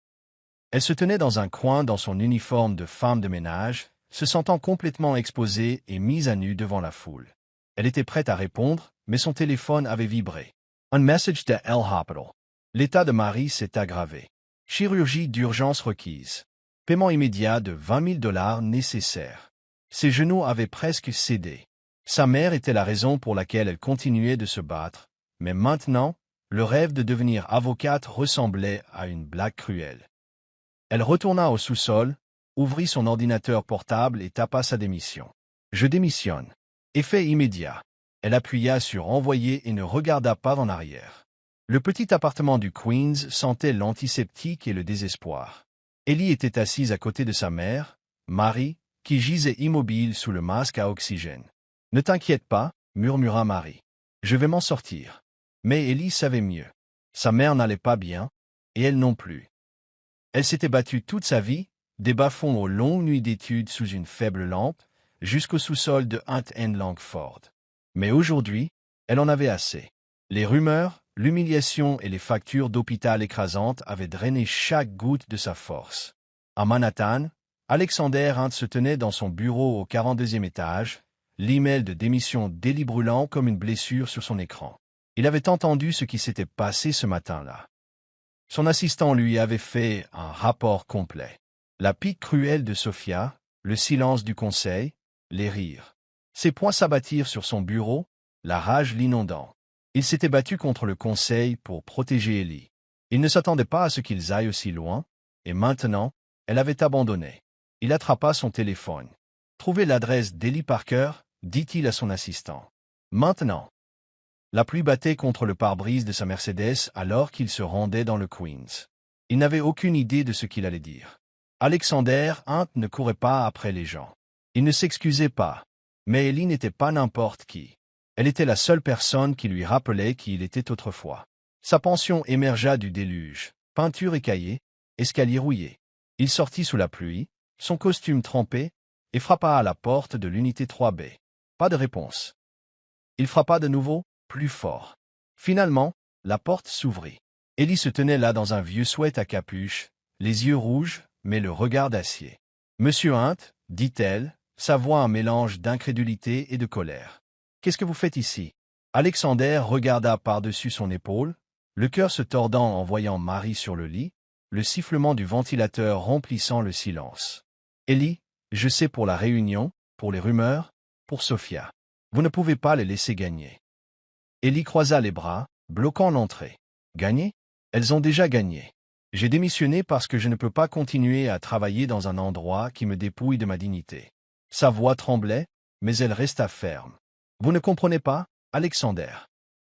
A: Elle se tenait dans un coin dans son uniforme de femme de ménage, se sentant complètement exposée et mise à nu devant la foule. Elle était prête à répondre, mais son téléphone avait vibré. Un message de El Hospital. L'état de Marie s'est aggravé. Chirurgie d'urgence requise. Paiement immédiat de 20 000 $ nécessaire. Ses genoux avaient presque cédé. Sa mère était la raison pour laquelle elle continuait de se battre, mais maintenant, le rêve de devenir avocate ressemblait à une blague cruelle. Elle retourna au sous-sol, ouvrit son ordinateur portable et tapa sa démission. « Je démissionne. » Effet immédiat. Elle appuya sur « Envoyer » et ne regarda pas en arrière. Le petit appartement du Queens sentait l'antiseptique et le désespoir. Ellie était assise à côté de sa mère, Marie, qui gisait immobile sous le masque à oxygène. « Ne t'inquiète pas, » murmura Marie. « Je vais m'en sortir. » Mais Ellie savait mieux. Sa mère n'allait pas bien, et elle non plus. Elle s'était battue toute sa vie, des bas-fonds aux longues nuits d'études sous une faible lampe, jusqu'au sous-sol de Hunt & Langford. Mais aujourd'hui, elle en avait assez. Les rumeurs, l'humiliation et les factures d'hôpital écrasantes avaient drainé chaque goutte de sa force. À Manhattan, Alexander Hunt se tenait dans son bureau au 42e étage, l'email de démission d'Ellie brûlant comme une blessure sur son écran. Il avait entendu ce qui s'était passé ce matin-là. Son assistant lui avait fait un rapport complet. La pique cruelle de Sophia, le silence du conseil, les rires. Ses poings s'abattirent sur son bureau, la rage l'inondant. Il s'était battu contre le conseil pour protéger Ellie. Il ne s'attendait pas à ce qu'ils aillent aussi loin, et maintenant, elle avait abandonné. Il attrapa son téléphone. « Trouvez l'adresse d'Ellie Parker » dit-il à son assistant. « Maintenant. » La pluie battait contre le pare-brise de sa Mercedes alors qu'il se rendait dans le Queens. Il n'avait aucune idée de ce qu'il allait dire. Alexander Hunt ne courait pas après les gens. Il ne s'excusait pas. Mais Ellie n'était pas n'importe qui. Elle était la seule personne qui lui rappelait qui il était autrefois. Sa pension émergea du déluge, peinture écaillée, escalier rouillé. Il sortit sous la pluie, son costume trempé, et frappa à la porte de l'unité 3B. Pas de réponse. Il frappa de nouveau, plus fort. Finalement, la porte s'ouvrit. Ellie se tenait là dans un vieux sweat à capuche, les yeux rouges, mais le regard d'acier. « Monsieur Hunt, » dit-elle, sa voix un mélange d'incrédulité et de colère. « Qu'est-ce que vous faites ici ?» Alexander regarda par-dessus son épaule, le cœur se tordant en voyant Marie sur le lit, le sifflement du ventilateur remplissant le silence. « Ellie, je sais pour la réunion, pour les rumeurs, pour Sophia. Vous ne pouvez pas les laisser gagner. » Ellie croisa les bras, bloquant l'entrée. « Gagner ? Elles ont déjà gagné. J'ai démissionné parce que je ne peux pas continuer à travailler dans un endroit qui me dépouille de ma dignité. » Sa voix tremblait, mais elle resta ferme. « Vous ne comprenez pas, Alexander.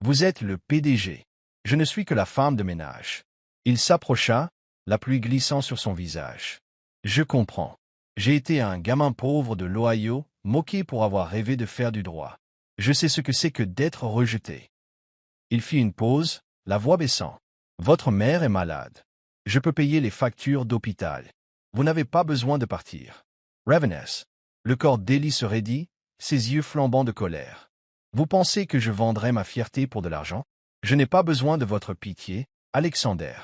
A: Vous êtes le PDG. Je ne suis que la femme de ménage. » Il s'approcha, la pluie glissant sur son visage. « Je comprends. J'ai été un gamin pauvre de l'Ohio, moqué pour avoir rêvé de faire du droit. Je sais ce que c'est que d'être rejeté. » Il fit une pause, la voix baissant. « Votre mère est malade. Je peux payer les factures d'hôpital. Vous n'avez pas besoin de partir. » Ravenous. Le corps d'Ellie se raidit, ses yeux flambant de colère. « Vous pensez que je vendrais ma fierté pour de l'argent? Je n'ai pas besoin de votre pitié, Alexander. »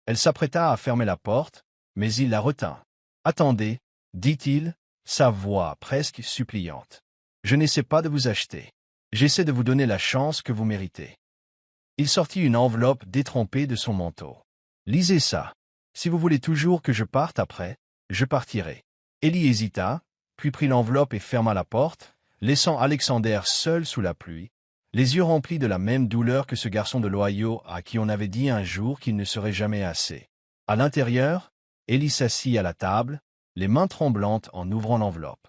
A: Elle s'apprêta à fermer la porte, mais il la retint. « Attendez, » dit-il, sa voix presque suppliante. « Je n'essaie pas de vous acheter. J'essaie de vous donner la chance que vous méritez. » Il sortit une enveloppe détrempée de son manteau. « Lisez ça. Si vous voulez toujours que je parte après, je partirai. » Ellie hésita, puis prit l'enveloppe et ferma la porte, laissant Alexander seul sous la pluie, les yeux remplis de la même douleur que ce garçon de l'Ohio à qui on avait dit un jour qu'il ne serait jamais assez. À l'intérieur, Ellie s'assit à la table, les mains tremblantes en ouvrant l'enveloppe.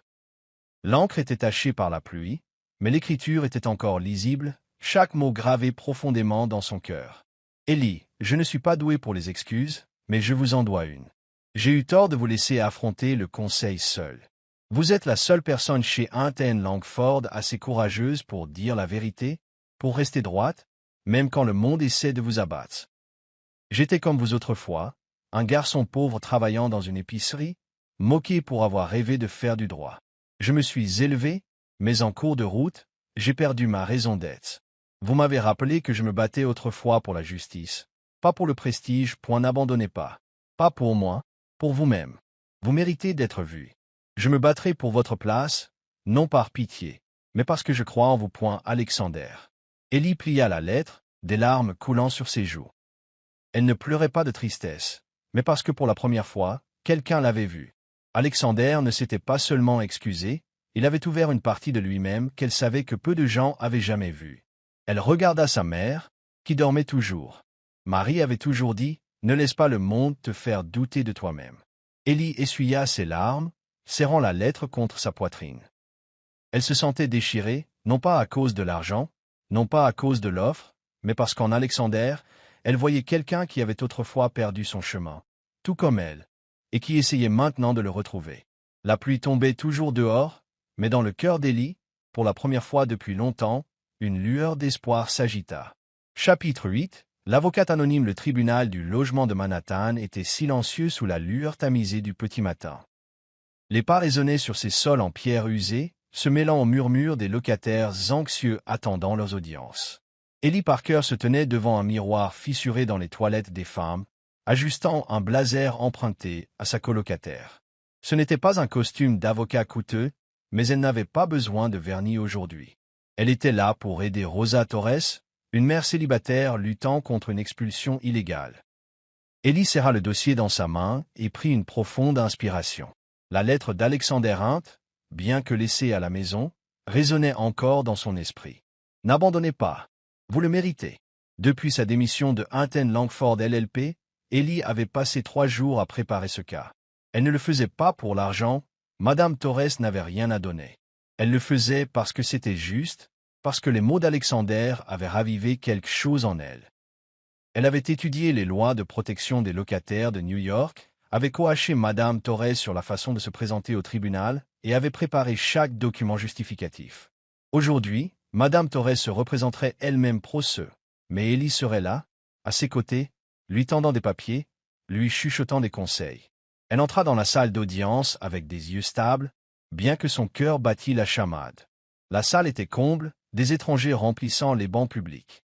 A: L'encre était tachée par la pluie, mais l'écriture était encore lisible, chaque mot gravé profondément dans son cœur. « Ellie, je ne suis pas doué pour les excuses, mais je vous en dois une. J'ai eu tort de vous laisser affronter le conseil seul. Vous êtes la seule personne chez Hunt Langford assez courageuse pour dire la vérité, pour rester droite, même quand le monde essaie de vous abattre. J'étais comme vous autrefois, un garçon pauvre travaillant dans une épicerie, moqué pour avoir rêvé de faire du droit. Je me suis élevé, mais en cours de route, j'ai perdu ma raison d'être. Vous m'avez rappelé que je me battais autrefois pour la justice. Pas pour le prestige, point n'abandonnez pas. Pas pour moi, pour vous-même. Vous méritez d'être vu. Je me battrai pour votre place, non par pitié, mais parce que je crois en vous. Point Alexander. Ellie plia la lettre, des larmes coulant sur ses joues. Elle ne pleurait pas de tristesse, mais parce que pour la première fois, quelqu'un l'avait vue. Alexander ne s'était pas seulement excusé, il avait ouvert une partie de lui-même qu'elle savait que peu de gens avaient jamais vue. Elle regarda sa mère, qui dormait toujours. Marie avait toujours dit, « Ne laisse pas le monde te faire douter de toi-même. » Ellie essuya ses larmes, serrant la lettre contre sa poitrine. Elle se sentait déchirée, non pas à cause de l'argent, non pas à cause de l'offre, mais parce qu'en Alexander, elle voyait quelqu'un qui avait autrefois perdu son chemin, tout comme elle, et qui essayait maintenant de le retrouver. La pluie tombait toujours dehors, mais dans le cœur d'Ellie, pour la première fois depuis longtemps, une lueur d'espoir s'agita. Chapitre 8. L'avocate anonyme. Le tribunal du logement de Manhattan était silencieux sous la lueur tamisée du petit matin. Les pas résonnaient sur ces sols en pierre usée, se mêlant au murmure des locataires anxieux attendant leurs audiences. Ellie Parker se tenait devant un miroir fissuré dans les toilettes des femmes, ajustant un blazer emprunté à sa colocataire. Ce n'était pas un costume d'avocat coûteux, mais elle n'avait pas besoin de vernis aujourd'hui. Elle était là pour aider Rosa Torres, une mère célibataire luttant contre une expulsion illégale. Ellie serra le dossier dans sa main et prit une profonde inspiration. La lettre d'Alexander Hunt, bien que laissée à la maison, résonnait encore dans son esprit. « N'abandonnez pas. Vous le méritez. » Depuis sa démission de Hunt Langford LLP, Ellie avait passé 3 jours à préparer ce cas. Elle ne le faisait pas pour l'argent, Madame Torres n'avait rien à donner. Elle le faisait parce que c'était juste, parce que les mots d'Alexander avaient ravivé quelque chose en elle. Elle avait étudié les lois de protection des locataires de New York, avait coaché Madame Torres sur la façon de se présenter au tribunal et avait préparé chaque document justificatif. Aujourd'hui, Madame Torres se représenterait elle-même pro se, mais Ellie serait là, à ses côtés, lui tendant des papiers, lui chuchotant des conseils. Elle entra dans la salle d'audience avec des yeux stables, bien que son cœur battît la chamade. La salle était comble, des étrangers remplissant les bancs publics.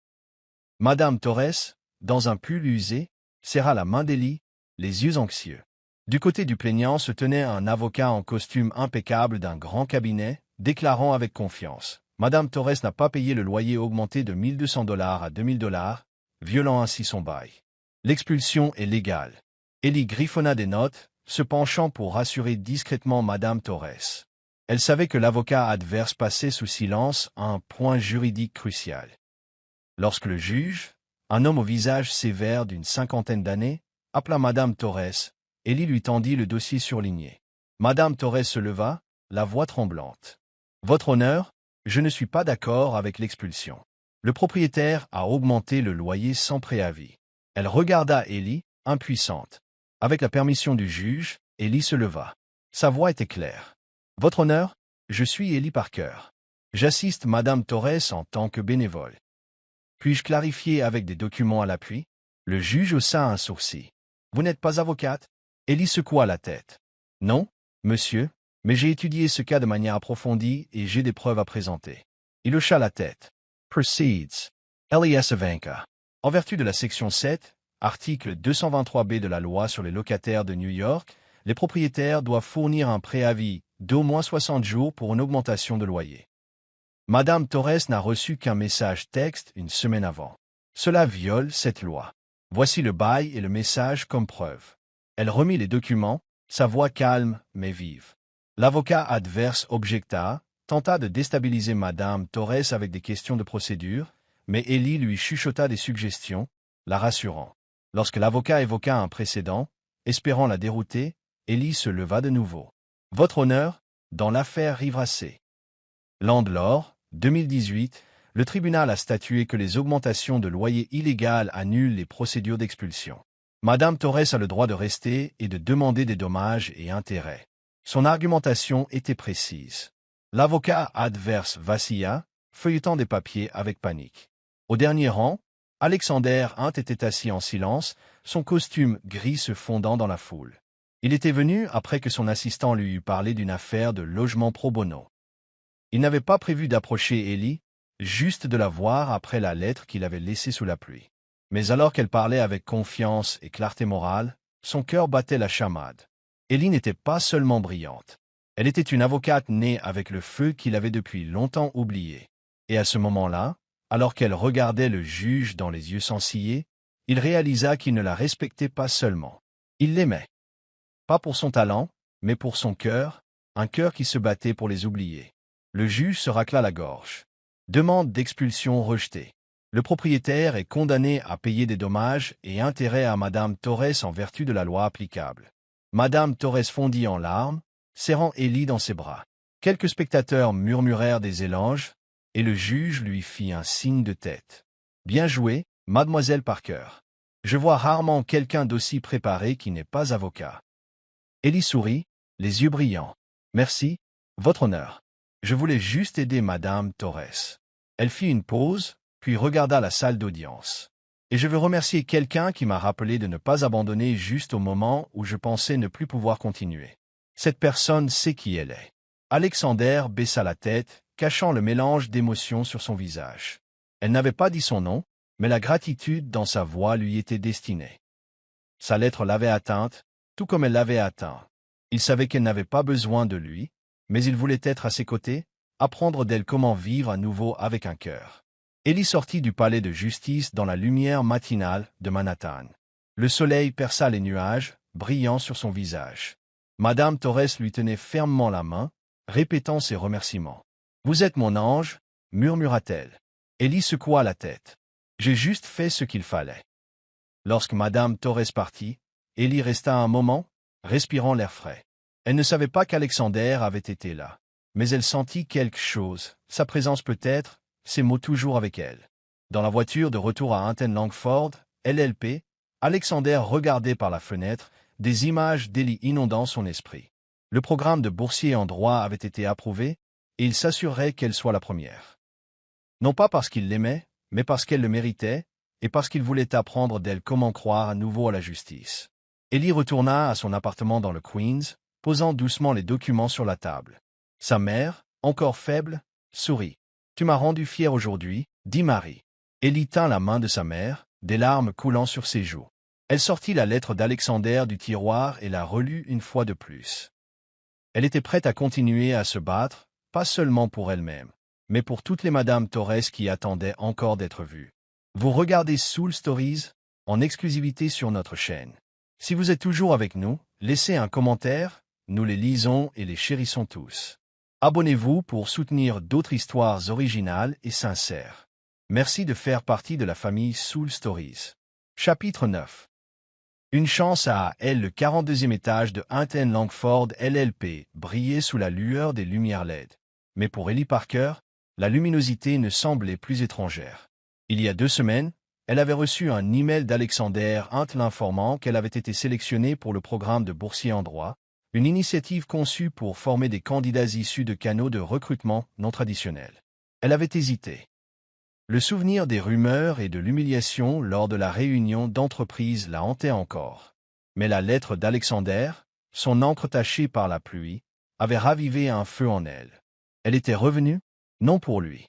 A: Madame Torres, dans un pull usé, serra la main d'Ellie, les yeux anxieux. Du côté du plaignant se tenait un avocat en costume impeccable d'un grand cabinet, déclarant avec confiance. Madame Torres n'a pas payé le loyer augmenté de $1 200 à $2 000, violant ainsi son bail. L'expulsion est légale. Ellie griffonna des notes, se penchant pour rassurer discrètement Madame Torres. Elle savait que l'avocat adverse passait sous silence un point juridique crucial. Lorsque le juge, un homme au visage sévère d'une 50aine d'années, appela Madame Torres, Ellie lui tendit le dossier surligné. Madame Torres se leva, la voix tremblante. « Votre honneur, je ne suis pas d'accord avec l'expulsion. Le propriétaire a augmenté le loyer sans préavis. » Elle regarda Ellie, impuissante. Avec la permission du juge, Ellie se leva. Sa voix était claire. « Votre honneur, je suis Ellie Parker. J'assiste Madame Torres en tant que bénévole. Puis-je clarifier avec des documents à l'appui ?» Le juge haussa un sourcil. « Vous n'êtes pas avocate ?» Ellie secoua la tête. « Non, monsieur, mais j'ai étudié ce cas de manière approfondie et j'ai des preuves à présenter. » Il hocha la tête. « Proceeds. Elias Ivanka. En vertu de la section 7, article 223b de la loi sur les locataires de New York, les propriétaires doivent fournir un préavis d'au moins 60 jours pour une augmentation de loyer. Madame Torres n'a reçu qu'un message texte une semaine avant. Cela viole cette loi. Voici le bail et le message comme preuve. » Elle remit les documents, sa voix calme mais vive. L'avocat adverse objecta, tenta de déstabiliser Madame Torres avec des questions de procédure, mais Ellie lui chuchota des suggestions, la rassurant. Lorsque l'avocat évoqua un précédent, espérant la dérouter, Ellie se leva de nouveau. « Votre honneur, dans l'affaire Rivracé. Landlord, 2018, le tribunal a statué que les augmentations de loyer illégales annulent les procédures d'expulsion. Madame Torres a le droit de rester et de demander des dommages et intérêts. Son argumentation était précise. L'avocat adverse vacilla, feuilletant des papiers avec panique. Au dernier rang, Alexander Hunt était assis en silence, son costume gris se fondant dans la foule. Il était venu après que son assistant lui eut parlé d'une affaire de logement pro bono. Il n'avait pas prévu d'approcher Ellie, juste de la voir après la lettre qu'il avait laissée sous la pluie. Mais alors qu'elle parlait avec confiance et clarté morale, son cœur battait la chamade. Ellie n'était pas seulement brillante. Elle était une avocate née avec le feu qu'il avait depuis longtemps oublié. Et à ce moment-là, alors qu'elle regardait le juge dans les yeux sans ciller, il réalisa qu'il ne la respectait pas seulement. Il l'aimait. Pas pour son talent, mais pour son cœur, un cœur qui se battait pour les oubliés. Le juge se racla la gorge. Demande d'expulsion rejetée. Le propriétaire est condamné à payer des dommages et intérêts à Madame Torres en vertu de la loi applicable. Madame Torres fondit en larmes, serrant Ellie dans ses bras. Quelques spectateurs murmurèrent des éloges, et le juge lui fit un signe de tête. « Bien joué, mademoiselle Parker. Je vois rarement quelqu'un d'aussi préparé qui n'est pas avocat. » Ellie sourit, les yeux brillants. « Merci, votre honneur. Je voulais juste aider Madame Torres. » Elle fit une pause, puis regarda la salle d'audience. « Et je veux remercier quelqu'un qui m'a rappelé de ne pas abandonner juste au moment où je pensais ne plus pouvoir continuer. Cette personne sait qui elle est. » Alexander baissa la tête, cachant le mélange d'émotions sur son visage. Elle n'avait pas dit son nom, mais la gratitude dans sa voix lui était destinée. Sa lettre l'avait atteinte, tout comme elle l'avait atteint. Il savait qu'elle n'avait pas besoin de lui, mais il voulait être à ses côtés, apprendre d'elle comment vivre à nouveau avec un cœur. Ellie sortit du palais de justice dans la lumière matinale de Manhattan. Le soleil perça les nuages, brillant sur son visage. Madame Torres lui tenait fermement la main, répétant ses remerciements. « Vous êtes mon ange » murmura-t-elle. Ellie secoua la tête. « J'ai juste fait ce qu'il fallait. » Lorsque Madame Torres partit, Ellie resta un moment, respirant l'air frais. Elle ne savait pas qu'Alexander avait été là. Mais elle sentit quelque chose, sa présence peut-être, ses mots toujours avec elle. Dans la voiture de retour à Hunton Langford, LLP, Alexander regardait par la fenêtre, des images d'Ellie inondant son esprit. Le programme de boursier en droit avait été approuvé, et il s'assurerait qu'elle soit la première. Non pas parce qu'il l'aimait, mais parce qu'elle le méritait, et parce qu'il voulait apprendre d'elle comment croire à nouveau à la justice. Ellie retourna à son appartement dans le Queens, posant doucement les documents sur la table. Sa mère, encore faible, sourit. « Tu m'as rendu fier aujourd'hui, » dit Marie. Ellie tint la main de sa mère, des larmes coulant sur ses joues. Elle sortit la lettre d'Alexander du tiroir et la relut une fois de plus. Elle était prête à continuer à se battre, pas seulement pour elle-même, mais pour toutes les Madame Torres qui attendaient encore d'être vues. Vous regardez Soul Stories, en exclusivité sur notre chaîne. Si vous êtes toujours avec nous, laissez un commentaire, nous les lisons et les chérissons tous. Abonnez-vous pour soutenir d'autres histoires originales et sincères. Merci de faire partie de la famille Soul Stories. Chapitre 9. Une chance à elle. Le 42e étage de Hunton Langford LLP brillait sous la lueur des lumières LED. Mais pour Ellie Parker, la luminosité ne semblait plus étrangère. Il y a 2 semaines, elle avait reçu un email d'Alexander Hunt l'informant qu'elle avait été sélectionnée pour le programme de boursier en droit, une initiative conçue pour former des candidats issus de canaux de recrutement non traditionnels. Elle avait hésité. Le souvenir des rumeurs et de l'humiliation lors de la réunion d'entreprise la hantait encore. Mais la lettre d'Alexander, son encre tachée par la pluie, avait ravivé un feu en elle. Elle était revenue, non pour lui,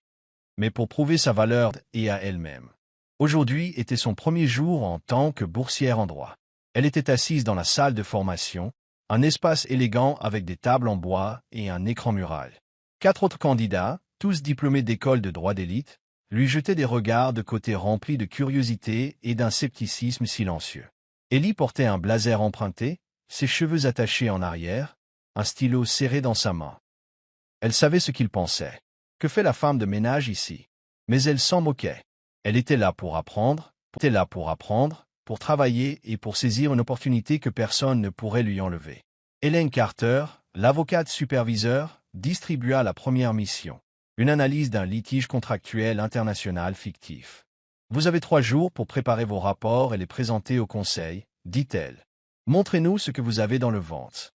A: mais pour prouver sa valeur et à elle-même. Aujourd'hui était son premier jour en tant que boursière en droit. Elle était assise dans la salle de formation, un espace élégant avec des tables en bois et un écran mural. 4 autres candidats, tous diplômés d'écoles de droit d'élite, lui jetaient des regards de côté remplis de curiosité et d'un scepticisme silencieux. Ellie portait un blazer emprunté, ses cheveux attachés en arrière, un stylo serré dans sa main. Elle savait ce qu'il pensait. Que fait la femme de ménage ici? Mais elle s'en moquait. Elle était là pour apprendre, pour travailler et pour saisir une opportunité que personne ne pourrait lui enlever. Hélène Carter, l'avocate superviseur, distribua la première mission, une analyse d'un litige contractuel international fictif. « Vous avez 3 jours pour préparer vos rapports et les présenter au conseil, dit-elle. Montrez-nous ce que vous avez dans le ventre. »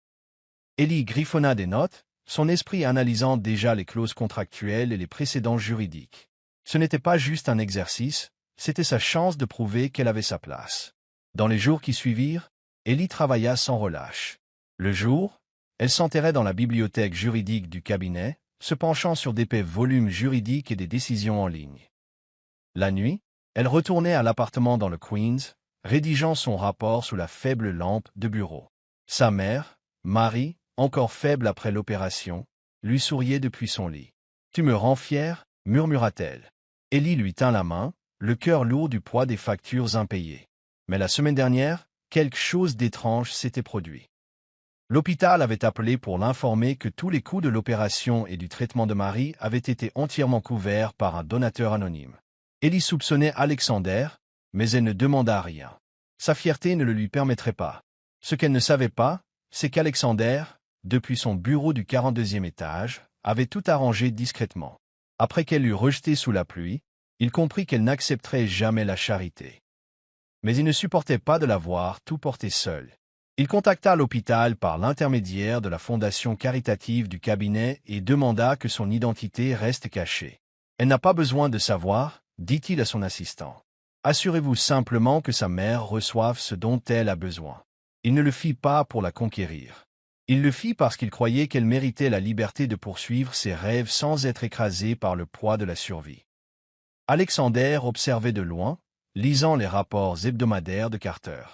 A: Ellie griffonna des notes, son esprit analysant déjà les clauses contractuelles et les précédents juridiques. Ce n'était pas juste un exercice, c'était sa chance de prouver qu'elle avait sa place. Dans les jours qui suivirent, Ellie travailla sans relâche. Le jour, elle s'enterrait dans la bibliothèque juridique du cabinet, se penchant sur d'épais volumes juridiques et des décisions en ligne. La nuit, elle retournait à l'appartement dans le Queens, rédigeant son rapport sous la faible lampe de bureau. Sa mère, Marie, encore faible après l'opération, lui souriait depuis son lit. « Tu me rends fière » murmura-t-elle. Ellie lui tint la main, le cœur lourd du poids des factures impayées. Mais la semaine dernière, quelque chose d'étrange s'était produit. L'hôpital avait appelé pour l'informer que tous les coûts de l'opération et du traitement de Marie avaient été entièrement couverts par un donateur anonyme. Ellie soupçonnait Alexander, mais elle ne demanda rien. Sa fierté ne le lui permettrait pas. Ce qu'elle ne savait pas, c'est qu'Alexander, depuis son bureau du 42e étage, avait tout arrangé discrètement. Après qu'elle l'eut rejeté sous la pluie, il comprit qu'elle n'accepterait jamais la charité. Mais il ne supportait pas de la voir tout porter seul. Il contacta l'hôpital par l'intermédiaire de la fondation caritative du cabinet et demanda que son identité reste cachée. « Elle n'a pas besoin de savoir, » dit-il à son assistant. « Assurez-vous simplement que sa mère reçoive ce dont elle a besoin. » Il ne le fit pas pour la conquérir. Il le fit parce qu'il croyait qu'elle méritait la liberté de poursuivre ses rêves sans être écrasée par le poids de la survie. Alexander observait de loin, lisant les rapports hebdomadaires de Carter.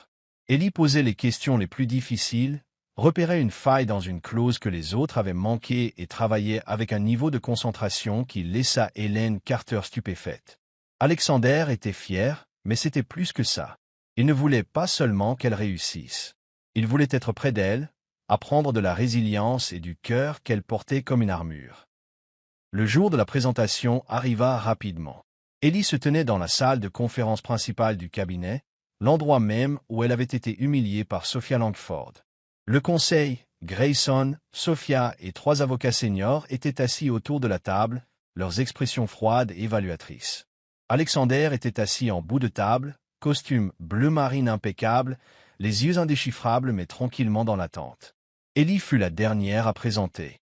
A: Ellie posait les questions les plus difficiles, repérait une faille dans une clause que les autres avaient manquée et travaillait avec un niveau de concentration qui laissa Hélène Carter stupéfaite. Alexander était fier, mais c'était plus que ça. Il ne voulait pas seulement qu'elle réussisse. Il voulait être près d'elle, apprendre de la résilience et du cœur qu'elle portait comme une armure. Le jour de la présentation arriva rapidement. Ellie se tenait dans la salle de conférence principale du cabinet, l'endroit même où elle avait été humiliée par Sophia Langford. Le conseil, Grayson, Sophia et 3 avocats seniors étaient assis autour de la table, leurs expressions froides et évaluatrices. Alexander était assis en bout de table, costume bleu marine impeccable, les yeux indéchiffrables mais tranquillement dans l'attente. Ellie fut la dernière à présenter.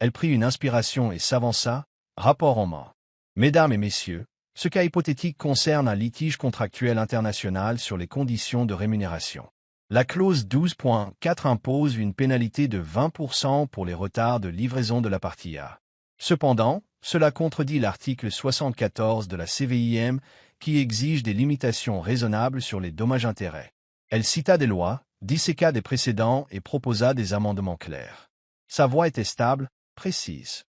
A: Elle prit une inspiration et s'avança, rapport en main. « Mesdames et messieurs, ce cas hypothétique concerne un litige contractuel international sur les conditions de rémunération. La clause 12.4 impose une pénalité de 20% pour les retards de livraison de la partie A. Cependant, cela contredit l'article 74 de la CVIM qui exige des limitations raisonnables sur les dommages-intérêts. Elle cita des lois, disséqua des précédents et proposa des amendements clairs. Sa voix était stable, précise.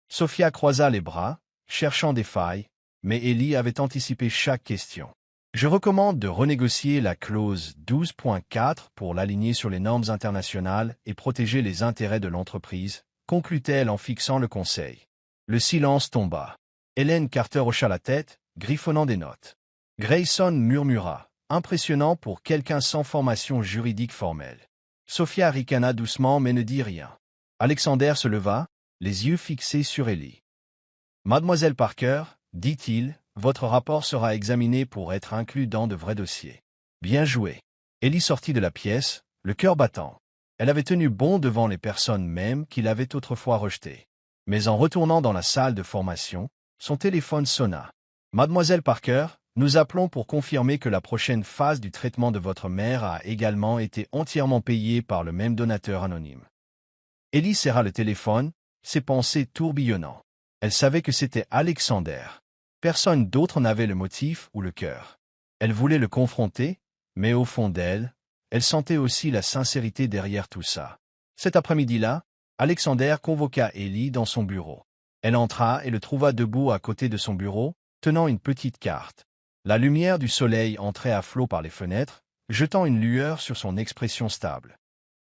A: Sophia croisa les bras, cherchant des failles, mais Ellie avait anticipé chaque question. Je recommande de renégocier la clause 12.4 pour l'aligner sur les normes internationales et protéger les intérêts de l'entreprise, conclut-elle en fixant le conseil. Le silence tomba. Hélène Carter hocha la tête, griffonnant des notes. Grayson murmura, impressionnant pour quelqu'un sans formation juridique formelle. Sophia ricana doucement mais ne dit rien. Alexander se leva, les yeux fixés sur Ellie. « Mademoiselle Parker, dit-il, votre rapport sera examiné pour être inclus dans de vrais dossiers. » Bien joué. Ellie sortit de la pièce, le cœur battant. Elle avait tenu bon devant les personnes mêmes qui l'avaient autrefois rejetée. Mais en retournant dans la salle de formation, son téléphone sonna. « Mademoiselle Parker, nous appelons pour confirmer que la prochaine phase du traitement de votre mère a également été entièrement payée par le même donateur anonyme. » Ellie serra le téléphone, ses pensées tourbillonnant. Elle savait que c'était Alexander. Personne d'autre n'avait le motif ou le cœur. Elle voulait le confronter, mais au fond d'elle, elle sentait aussi la sincérité derrière tout ça. Cet après-midi-là, Alexander convoqua Ellie dans son bureau. Elle entra et le trouva debout à côté de son bureau, tenant une petite carte. La lumière du soleil entrait à flot par les fenêtres, jetant une lueur sur son expression stable.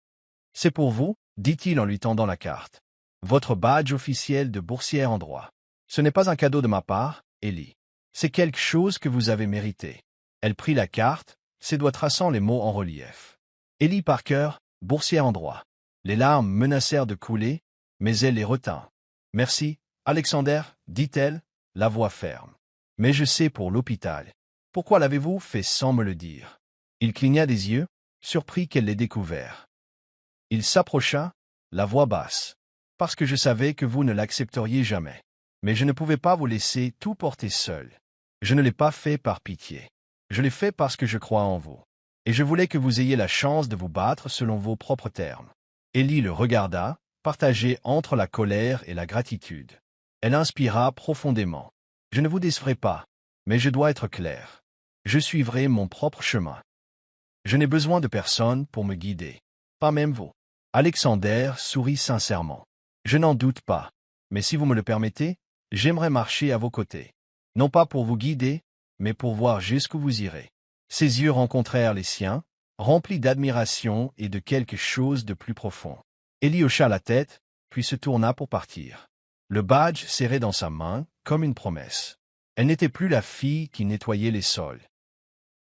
A: « C'est pour vous, » dit-il en lui tendant la carte. « Votre badge officiel de boursière en droit. Ce n'est pas un cadeau de ma part, Ellie. C'est quelque chose que vous avez mérité. » Elle prit la carte, ses doigts traçant les mots en relief. Ellie Parker, boursière en droit. Les larmes menacèrent de couler, mais elle les retint. « Merci, Alexander, dit-elle, la voix ferme. Mais je sais pour l'hôpital. Pourquoi l'avez-vous fait sans me le dire ?» Il cligna des yeux, surpris qu'elle l'ait découvert. Il s'approcha, la voix basse. Parce que je savais que vous ne l'accepteriez jamais. Mais je ne pouvais pas vous laisser tout porter seul. Je ne l'ai pas fait par pitié. Je l'ai fait parce que je crois en vous. Et je voulais que vous ayez la chance de vous battre selon vos propres termes. Élie le regarda, partagé entre la colère et la gratitude. Elle inspira profondément. Je ne vous décevrai pas, mais je dois être clair. Je suivrai mon propre chemin. Je n'ai besoin de personne pour me guider. Pas même vous. Alexander sourit sincèrement. Je n'en doute pas. Mais si vous me le permettez, j'aimerais marcher à vos côtés. Non pas pour vous guider, mais pour voir jusqu'où vous irez. Ses yeux rencontrèrent les siens, remplis d'admiration et de quelque chose de plus profond. Élie hocha la tête, puis se tourna pour partir. Le badge serré dans sa main, comme une promesse. Elle n'était plus la fille qui nettoyait les sols.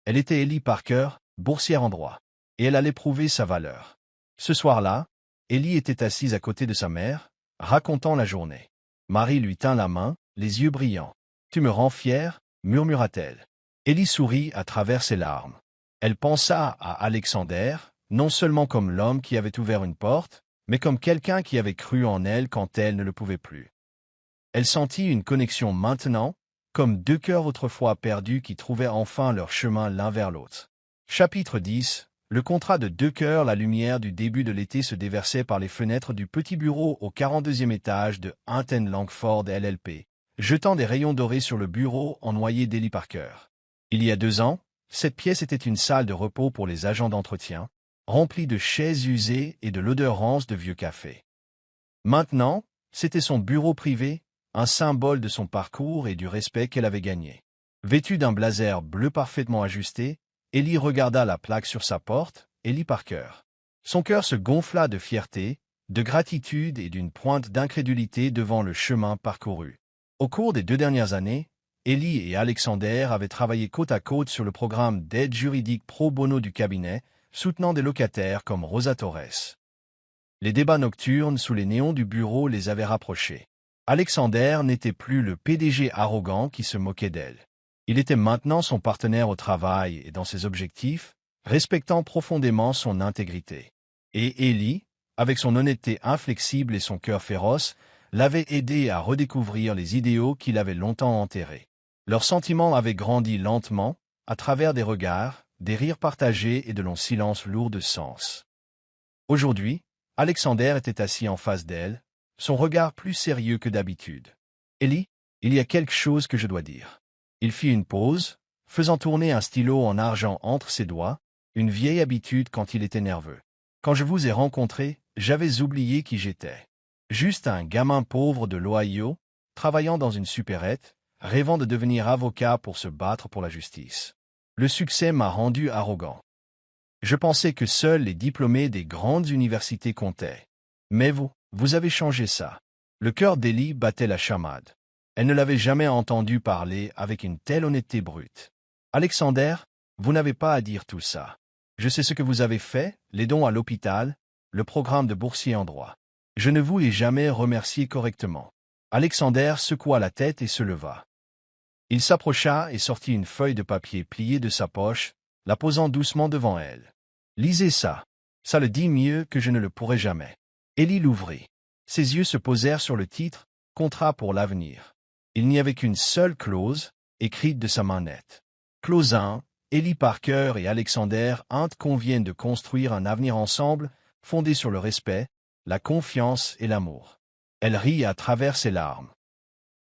A: Elle était Élie Parker, boursière en droit, et elle allait prouver sa valeur. Ce soir-là, Élie était assise à côté de sa mère, racontant la journée. Marie lui tint la main, les yeux brillants. « Tu me rends fier » murmura-t-elle. Élie sourit à travers ses larmes. Elle pensa à Alexander, non seulement comme l'homme qui avait ouvert une porte, mais comme quelqu'un qui avait cru en elle quand elle ne le pouvait plus. Elle sentit une connexion maintenant, comme deux cœurs autrefois perdus qui trouvaient enfin leur chemin l'un vers l'autre. Chapitre 10. Le contrat de deux cœurs. La lumière du début de l'été se déversait par les fenêtres du petit bureau au 42e étage de Hunt & Langford LLP, jetant des rayons dorés sur le bureau en noyer d'Élie Parker. Il y a 2 ans, cette pièce était une salle de repos pour les agents d'entretien, remplie de chaises usées et de l'odeur rance de vieux café. Maintenant, c'était son bureau privé, un symbole de son parcours et du respect qu'elle avait gagné. Vêtue d'un blazer bleu parfaitement ajusté, Élie regarda la plaque sur sa porte, Élie Parker. Son cœur se gonfla de fierté, de gratitude et d'une pointe d'incrédulité devant le chemin parcouru. Au cours des 2 dernières années, Élie et Alexander avaient travaillé côte à côte sur le programme d'aide juridique pro bono du cabinet, soutenant des locataires comme Rosa Torres. Les débats nocturnes sous les néons du bureau les avaient rapprochés. Alexander n'était plus le PDG arrogant qui se moquait d'elle. Il était maintenant son partenaire au travail et dans ses objectifs, respectant profondément son intégrité. Et Élie, avec son honnêteté inflexible et son cœur féroce, l'avait aidé à redécouvrir les idéaux qu'il avait longtemps enterrés. Leurs sentiments avaient grandi lentement, à travers des regards, des rires partagés et de longs silences lourds de sens. Aujourd'hui, Alexander était assis en face d'elle, son regard plus sérieux que d'habitude. « Élie, il y a quelque chose que je dois dire. » Il fit une pause, faisant tourner un stylo en argent entre ses doigts, une vieille habitude quand il était nerveux. « Quand je vous ai rencontré, j'avais oublié qui j'étais. Juste un gamin pauvre de l'Ohio, travaillant dans une supérette, rêvant de devenir avocat pour se battre pour la justice. Le succès m'a rendu arrogant. Je pensais que seuls les diplômés des grandes universités comptaient. Mais vous avez changé ça. » Le cœur d'Élie battait la chamade. Elle ne l'avait jamais entendu parler avec une telle honnêteté brute. « Alexander, vous n'avez pas à dire tout ça. Je sais ce que vous avez fait, les dons à l'hôpital, le programme de boursier en droit. Je ne vous ai jamais remercié correctement. » Alexander secoua la tête et se leva. Il s'approcha et sortit une feuille de papier pliée de sa poche, la posant doucement devant elle. « Lisez ça. Ça le dit mieux que je ne le pourrai jamais. » Élie l'ouvrit. Ses yeux se posèrent sur le titre « Contrat pour l'avenir ». Il n'y avait qu'une seule clause, écrite de sa main nette. Clause 1. Élie Parker et Alexander Hunt conviennent de construire un avenir ensemble, fondé sur le respect, la confiance et l'amour. Elle rit à travers ses larmes.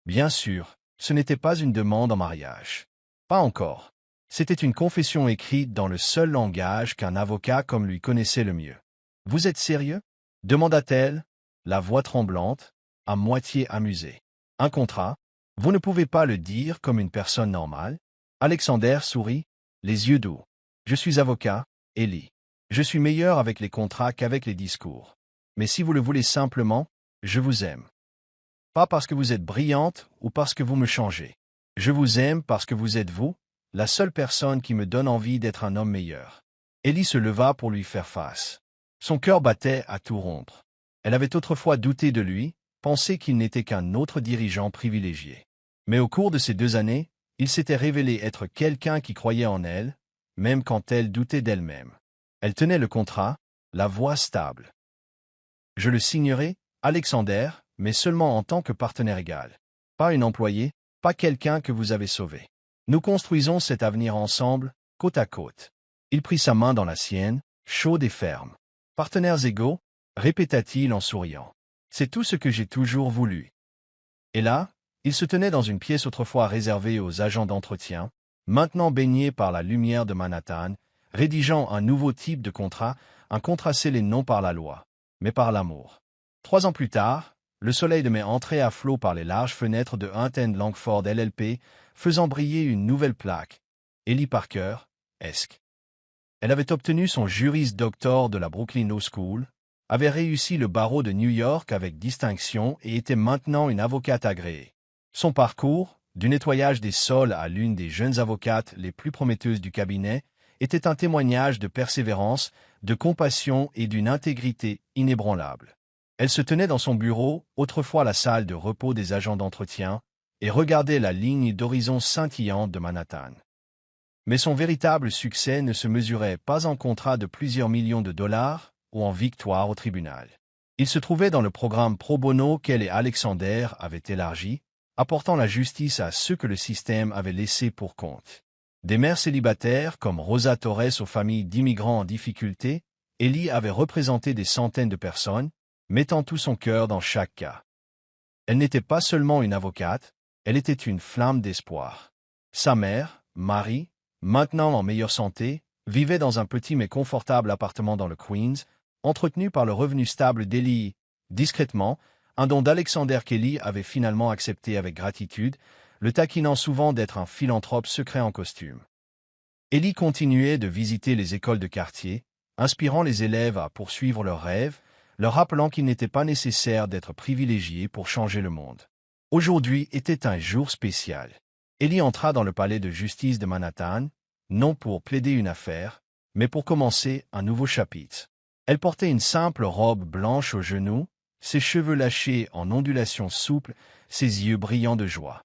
A: Bien sûr, ce n'était pas une demande en mariage. Pas encore. C'était une confession écrite dans le seul langage qu'un avocat comme lui connaissait le mieux. « Vous êtes sérieux ?» demanda-t-elle, la voix tremblante, à moitié amusée. « Un contrat? Vous ne pouvez pas le dire comme une personne normale ?» Alexander sourit, les yeux doux. « Je suis avocat, Élie. Je suis meilleur avec les contrats qu'avec les discours. Mais si vous le voulez simplement, je vous aime. Pas parce que vous êtes brillante ou parce que vous me changez. Je vous aime parce que vous êtes vous, la seule personne qui me donne envie d'être un homme meilleur. » Élie se leva pour lui faire face. Son cœur battait à tout rompre. Elle avait autrefois douté de lui, pensé qu'il n'était qu'un autre dirigeant privilégié. Mais au cours de ces 2 années, il s'était révélé être quelqu'un qui croyait en elle, même quand elle doutait d'elle-même. Elle tenait le contrat, la voix stable. Je le signerai, Alexander, mais seulement en tant que partenaire égal. Pas un employé, pas quelqu'un que vous avez sauvé. Nous construisons cet avenir ensemble, côte à côte. Il prit sa main dans la sienne, chaude et ferme. Partenaires égaux, répéta-t-il en souriant. C'est tout ce que j'ai toujours voulu. Et là, il se tenait dans une pièce autrefois réservée aux agents d'entretien, maintenant baignée par la lumière de Manhattan, rédigeant un nouveau type de contrat, un contrat scellé non par la loi, mais par l'amour. 3 ans plus tard, le soleil de mai entrait à flot par les larges fenêtres de Hunt & Langford LLP, faisant briller une nouvelle plaque. Ellie Parker, ESC. Elle avait obtenu son Juris Doctor de la Brooklyn Law School, avait réussi le barreau de New York avec distinction et était maintenant une avocate agréée. Son parcours, du nettoyage des sols à l'une des jeunes avocates les plus prometteuses du cabinet, était un témoignage de persévérance, de compassion et d'une intégrité inébranlable. Elle se tenait dans son bureau, autrefois la salle de repos des agents d'entretien, et regardait la ligne d'horizon scintillante de Manhattan. Mais son véritable succès ne se mesurait pas en contrat de plusieurs millions de dollars ou en victoire au tribunal. Il se trouvait dans le programme pro bono qu'elle et Alexander avaient élargi, apportant la justice à ceux que le système avait laissés pour compte. Des mères célibataires comme Rosa Torres aux familles d'immigrants en difficulté, Ellie avait représenté des centaines de personnes, mettant tout son cœur dans chaque cas. Elle n'était pas seulement une avocate, elle était une flamme d'espoir. Sa mère, Marie, maintenant en meilleure santé, vivait dans un petit mais confortable appartement dans le Queens, entretenu par le revenu stable d'Ellie. Discrètement, un don d'Alexander Kelly avait finalement accepté avec gratitude, le taquinant souvent d'être un philanthrope secret en costume. Ellie continuait de visiter les écoles de quartier, inspirant les élèves à poursuivre leurs rêves, leur rappelant qu'il n'était pas nécessaire d'être privilégié pour changer le monde. Aujourd'hui était un jour spécial. Ellie entra dans le palais de justice de Manhattan, non pour plaider une affaire, mais pour commencer un nouveau chapitre. Elle portait une simple robe blanche aux genoux, ses cheveux lâchés en ondulations souples, ses yeux brillants de joie.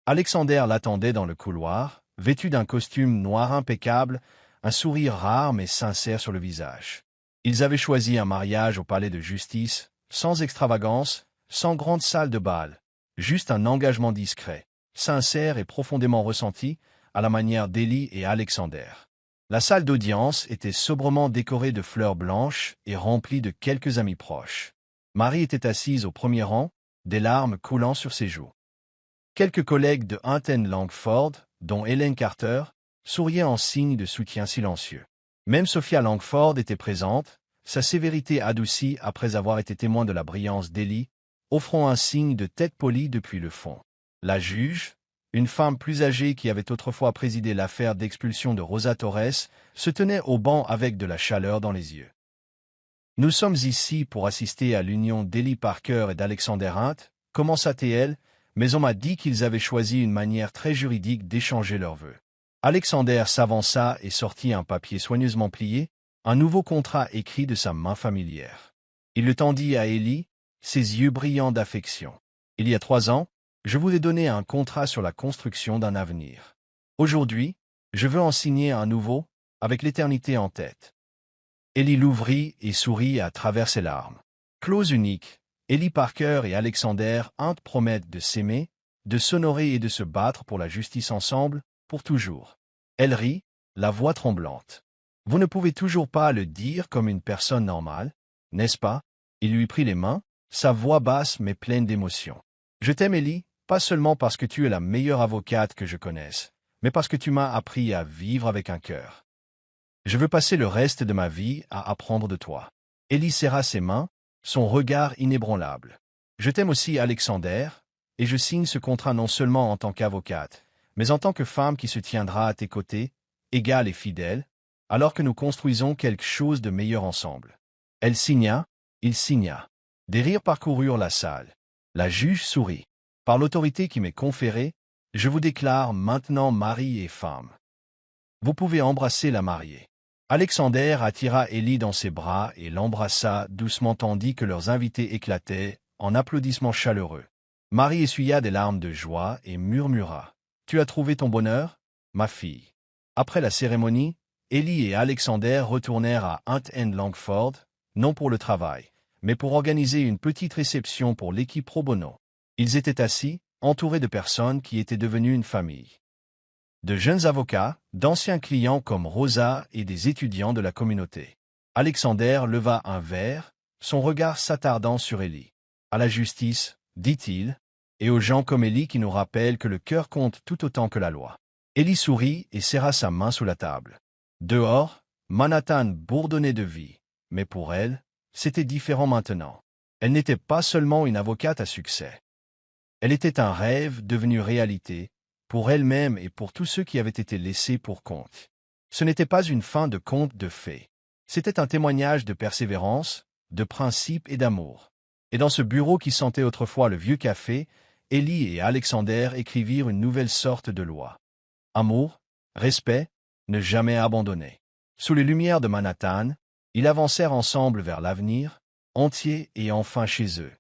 A: Alexander l'attendait dans le couloir, vêtu d'un costume noir impeccable, un sourire rare mais sincère sur le visage. Ils avaient choisi un mariage au palais de justice, sans extravagance, sans grande salle de bal, juste un engagement discret, sincère et profondément ressenti, à la manière d'Ellie et Alexander. La salle d'audience était sobrement décorée de fleurs blanches et remplie de quelques amis proches. Marie était assise au premier rang, des larmes coulant sur ses joues. Quelques collègues de Hunt & Langford, dont Helen Carter, souriaient en signe de soutien silencieux. Même Sophia Langford était présente, sa sévérité adoucie après avoir été témoin de la brillance d'Ellie, offrant un signe de tête polie depuis le fond. La juge, une femme plus âgée qui avait autrefois présidé l'affaire d'expulsion de Rosa Torres, se tenait au banc avec de la chaleur dans les yeux. « Nous sommes ici pour assister à l'union d'Ellie Parker et d'Alexander Hunt, commença-t-elle, mais on m'a dit qu'ils avaient choisi une manière très juridique d'échanger leurs vœux. Alexander s'avança et sortit un papier soigneusement plié, un nouveau contrat écrit de sa main familière. Il le tendit à Ellie, ses yeux brillants d'affection. « Il y a 3 ans, je vous ai donné un contrat sur la construction d'un avenir. Aujourd'hui, je veux en signer un nouveau, avec l'éternité en tête. » Ellie l'ouvrit et sourit à travers ses larmes. Clause unique, Ellie Parker et Alexander Hunt promettent de s'aimer, de s'honorer et de se battre pour la justice ensemble, pour toujours. Elle rit, la voix tremblante. Vous ne pouvez toujours pas le dire comme une personne normale, n'est-ce pas? Il lui prit les mains, sa voix basse mais pleine d'émotion. Je t'aime, Ellie, pas seulement parce que tu es la meilleure avocate que je connaisse, mais parce que tu m'as appris à vivre avec un cœur. Je veux passer le reste de ma vie à apprendre de toi. Ellie serra ses mains, son regard inébranlable. Je t'aime aussi, Alexander, et je signe ce contrat non seulement en tant qu'avocate, mais en tant que femme qui se tiendra à tes côtés, égale et fidèle, alors que nous construisons quelque chose de meilleur ensemble. Elle signa, il signa. Des rires parcoururent la salle. La juge sourit. Par l'autorité qui m'est conférée, je vous déclare maintenant mari et femme. Vous pouvez embrasser la mariée. Alexander attira Ellie dans ses bras et l'embrassa doucement tandis que leurs invités éclataient en applaudissements chaleureux. Marie essuya des larmes de joie et murmura. « Tu as trouvé ton bonheur, ma fille ?» Après la cérémonie, Ellie et Alexander retournèrent à Hunt & Langford, non pour le travail, mais pour organiser une petite réception pour l'équipe pro bono. Ils étaient assis, entourés de personnes qui étaient devenues une famille. De jeunes avocats, d'anciens clients comme Rosa et des étudiants de la communauté. Alexander leva un verre, son regard s'attardant sur Ellie. « À la justice, dit-il, et aux gens comme Ellie qui nous rappellent que le cœur compte tout autant que la loi. » Ellie sourit et serra sa main sous la table. Dehors, Manhattan bourdonnait de vie, mais pour elle, c'était différent maintenant. Elle n'était pas seulement une avocate à succès. Elle était un rêve devenu réalité, pour elle-même et pour tous ceux qui avaient été laissés pour compte. Ce n'était pas une fin de conte de fées. C'était un témoignage de persévérance, de principe et d'amour. Et dans ce bureau qui sentait autrefois le vieux café, Ellie et Alexander écrivirent une nouvelle sorte de loi. Amour, respect, ne jamais abandonner. Sous les lumières de Manhattan, ils avancèrent ensemble vers l'avenir, entiers et enfin chez eux.